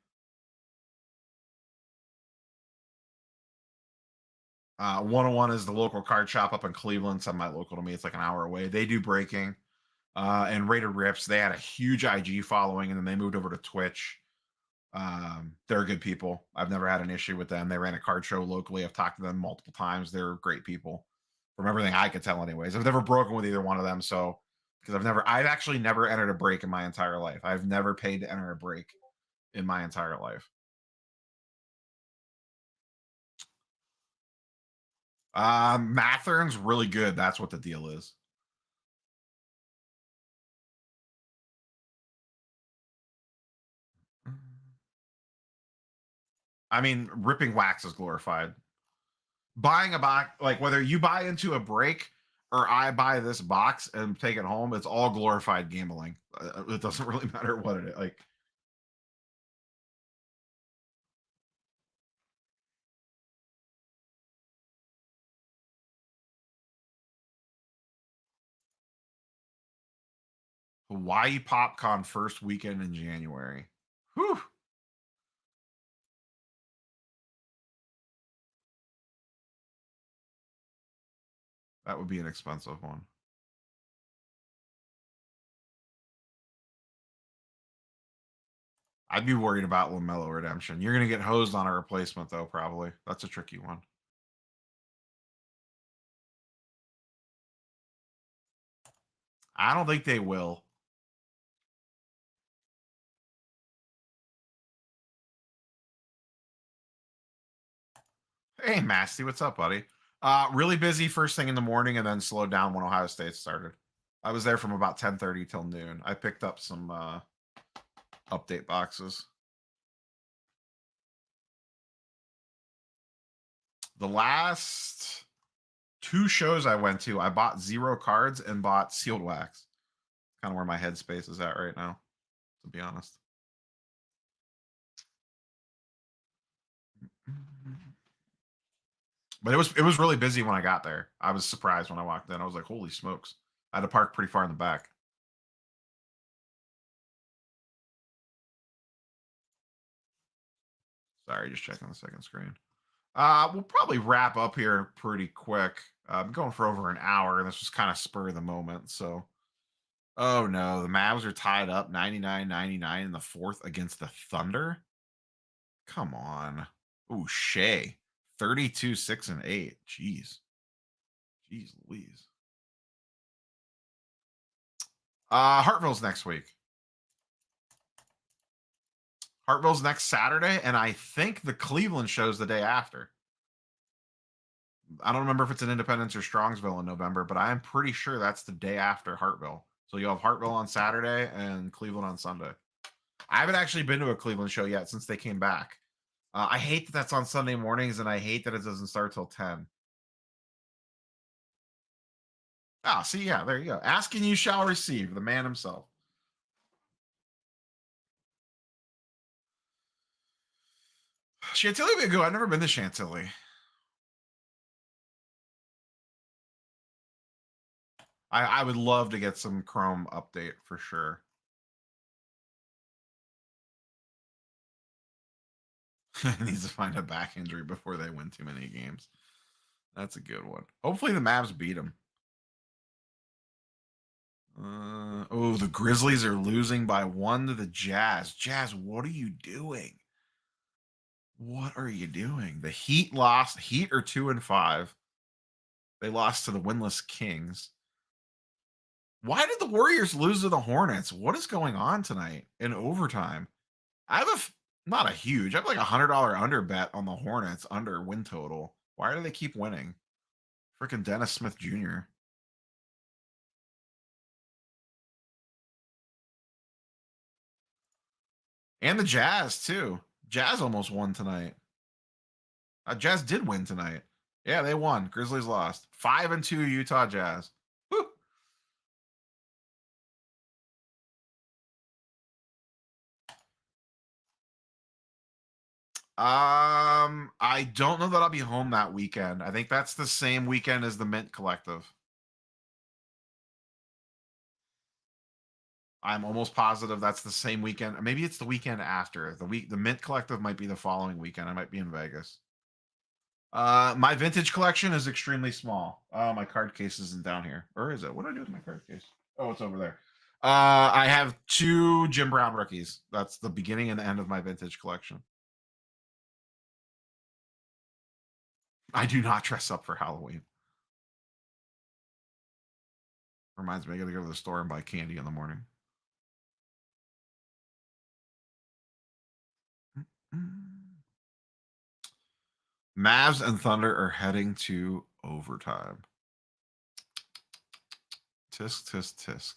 101 is the local card shop up in Cleveland, semi-local to me. It's like an hour away. They do breaking. And Rated Rips, they had a huge IG following, and then they moved over to Twitch. They're good people. I've never had an issue with them. They ran a card show locally. I've talked to them multiple times. They're great people, from everything I could tell. Anyways, I've never broken with either one of them. So because I've actually never entered a break in my entire life. I've never paid to enter a break in my entire life. Mathern's really good. That's what the deal is. I mean, ripping wax is glorified. Buying a box, like whether you buy into a break or I buy this box and take it home, it's all glorified gambling. It doesn't really matter what it is. Like, Hawaii PopCon first weekend in January. Whew. That would be an expensive one. I'd be worried about LaMelo redemption. You're going to get hosed on a replacement, though, probably. That's a tricky one. I don't think they will. Hey, Masty, what's up, buddy? Really busy first thing in the morning and then slowed down when Ohio State started. I was there from about 10:30 till noon. I picked up some update boxes. The last two shows I went to, I bought 0 cards and bought sealed wax. Kind of where my headspace is at right now, to be honest. But it was really busy when I got there. I was surprised when I walked in. I was like, holy smokes. I had to park pretty far in the back. Sorry, just checking the second screen. We'll probably wrap up here pretty quick. I'm going for over an hour, and this was kind of spur of the moment. So, oh no, the Mavs are tied up 99-99 in the fourth against the Thunder. Come on. Ooh, Shea. 32, 6, and 8. Jeez. Jeez Louise. Hartville's next week. Hartville's next Saturday, and I think the Cleveland show's the day after. I don't remember if it's in Independence or Strongsville in November, but I am pretty sure that's the day after Hartville. So you'll have Hartville on Saturday and Cleveland on Sunday. I haven't actually been to a Cleveland show yet since they came back. I hate that that's on Sunday mornings, and I hate that it doesn't start till 10. Oh, see, yeah, there you go. Ask and you shall receive, the man himself. Chantilly would be good. I've never been to Chantilly. I would love to get some Chrome update for sure. Needs to find a back injury before they win too many games. That's a good one. Hopefully the Mavs beat them. Oh, the Grizzlies are losing by 1 to the Jazz. Jazz, what are you doing? What are you doing? The Heat lost. Heat are 2-5. They lost to the winless Kings. Why did the Warriors lose to the Hornets? What is going on tonight in overtime? I have not a huge. I have like $100 under bet on the Hornets under win total. Why do they keep winning? Freaking Dennis Smith Jr. And the Jazz too. Jazz almost won tonight. Jazz did win tonight. Yeah, they won. Grizzlies lost. 5-2 Utah Jazz. Woo. I don't know that I'll be home that weekend. I think that's the same weekend as the Mint Collective. I'm almost positive that's the same weekend. Maybe it's the weekend after. The Mint Collective might be the following weekend. I might be in Vegas. My vintage collection is extremely small. My card case isn't down here. Or is it? What do I do with my card case? Oh, it's over there. I have 2 Jim Brown rookies. That's the beginning and the end of my vintage collection. I do not dress up for Halloween. Reminds me, I gotta go to the store and buy candy in the morning. Mavs and Thunder are heading to overtime. Tisk, tisk, tisk.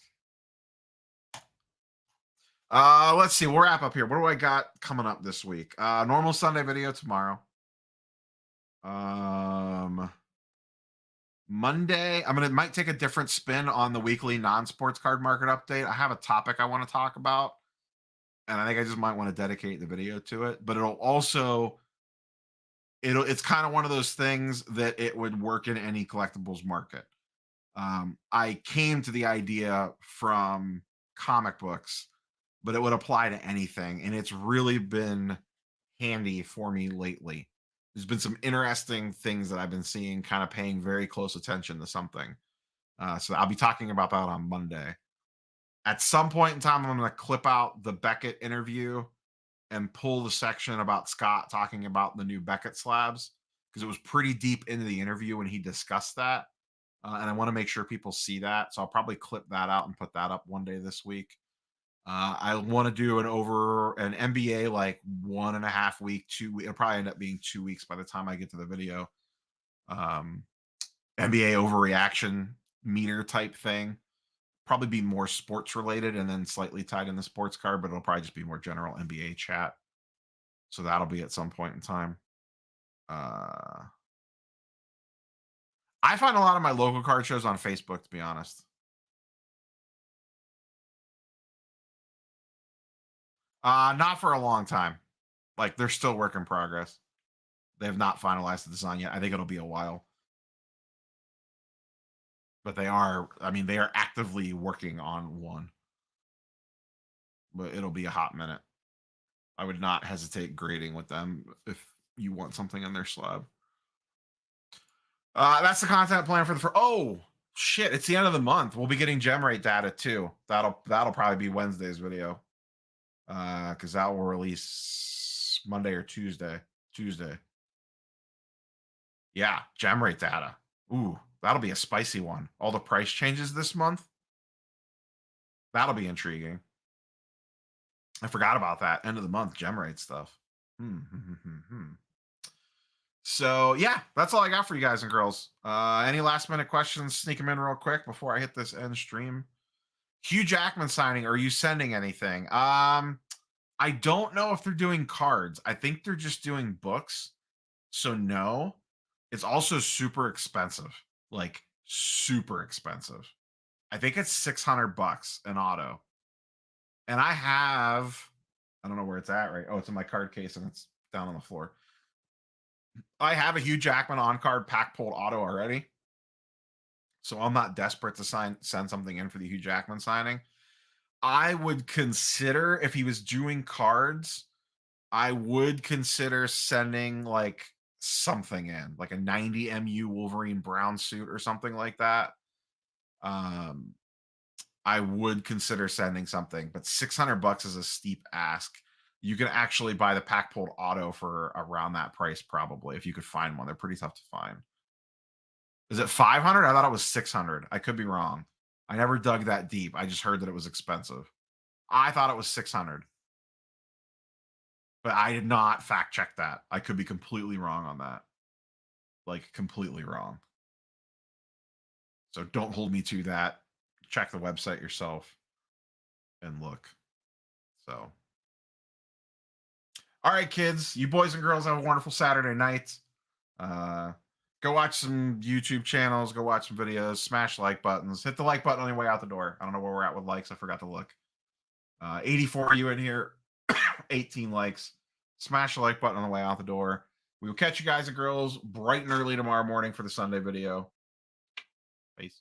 Let's see. We'll wrap up here. What do I got coming up this week? Normal Sunday video tomorrow. Monday, might take a different spin on the weekly non-sports card market update. I have a topic I want to talk about, and I think I just might want to dedicate the video to it. But it's kind of one of those things that it would work in any collectibles market. I came to the idea from comic books, but it would apply to anything, and it's really been handy for me lately. There's been some interesting things that I've been seeing, kind of paying very close attention to something. So I'll be talking about that on Monday. At some point in time, I'm going to clip out the Beckett interview and pull the section about Scott talking about the new Beckett slabs, because it was pretty deep into the interview when he discussed that. And I want to make sure people see that. So I'll probably clip that out and put that up one day this week. I want to do an NBA like 1.5 week, 2 week. It'll probably end up being 2 weeks by the time I get to the video. NBA overreaction meter type thing. Probably be more sports related and then slightly tied in the sports card, but it'll probably just be more general NBA chat. So that'll be at some point in time. I find a lot of my local card shows on Facebook, to be honest. Not for a long time. Like, they're still work in progress. They have not finalized the design yet. I think it'll be a while. But they are actively working on one. But it'll be a hot minute. I would not hesitate grading with them if you want something in their slab. That's the content plan oh shit, it's the end of the month. We'll be getting gem rate data too. That'll probably be Wednesday's video. Because that will release Monday or Tuesday. Yeah, gem rate data. Ooh, that'll be a spicy one. All the price changes this month. That'll be intriguing. I forgot about that. End of the month gem rate stuff. So yeah, that's all I got for you guys and girls. Any last minute questions? Sneak them in real quick before I hit this end stream. Hugh Jackman signing. Are you sending anything? I don't know if they're doing cards. I think they're just doing books. So no. It's also super expensive. Like super expensive. I think it's $600 an auto. And I don't know where it's at, right? Oh, it's in my card case and it's down on the floor. I have a Hugh Jackman on card pack pulled auto already. So I'm not desperate to send something in for the Hugh Jackman signing. I would consider if he was doing cards, I would consider sending like something in, like a 90 MU Wolverine brown suit or something like that. Um, I would consider sending something, but $600 is a steep ask. You can actually buy the pack pulled auto for around that price, probably, if you could find one. They're pretty tough to find. Is it 500? I thought it was 600. I could be wrong. I never dug that deep. I just heard that it was expensive. I thought it was 600, but I did not fact check that. I could be completely wrong on that. Like completely wrong. So don't hold me to that. Check the website yourself and look. So, all right, kids, you boys and girls have a wonderful Saturday night. Go watch some YouTube channels, go watch some videos, smash like buttons, hit the like button on your way out the door. I don't know where we're at with likes. I forgot to look. 84 of you in here, 18 likes. Smash the like button on the way out the door. We will catch you guys and girls bright and early tomorrow morning for the Sunday video. Peace.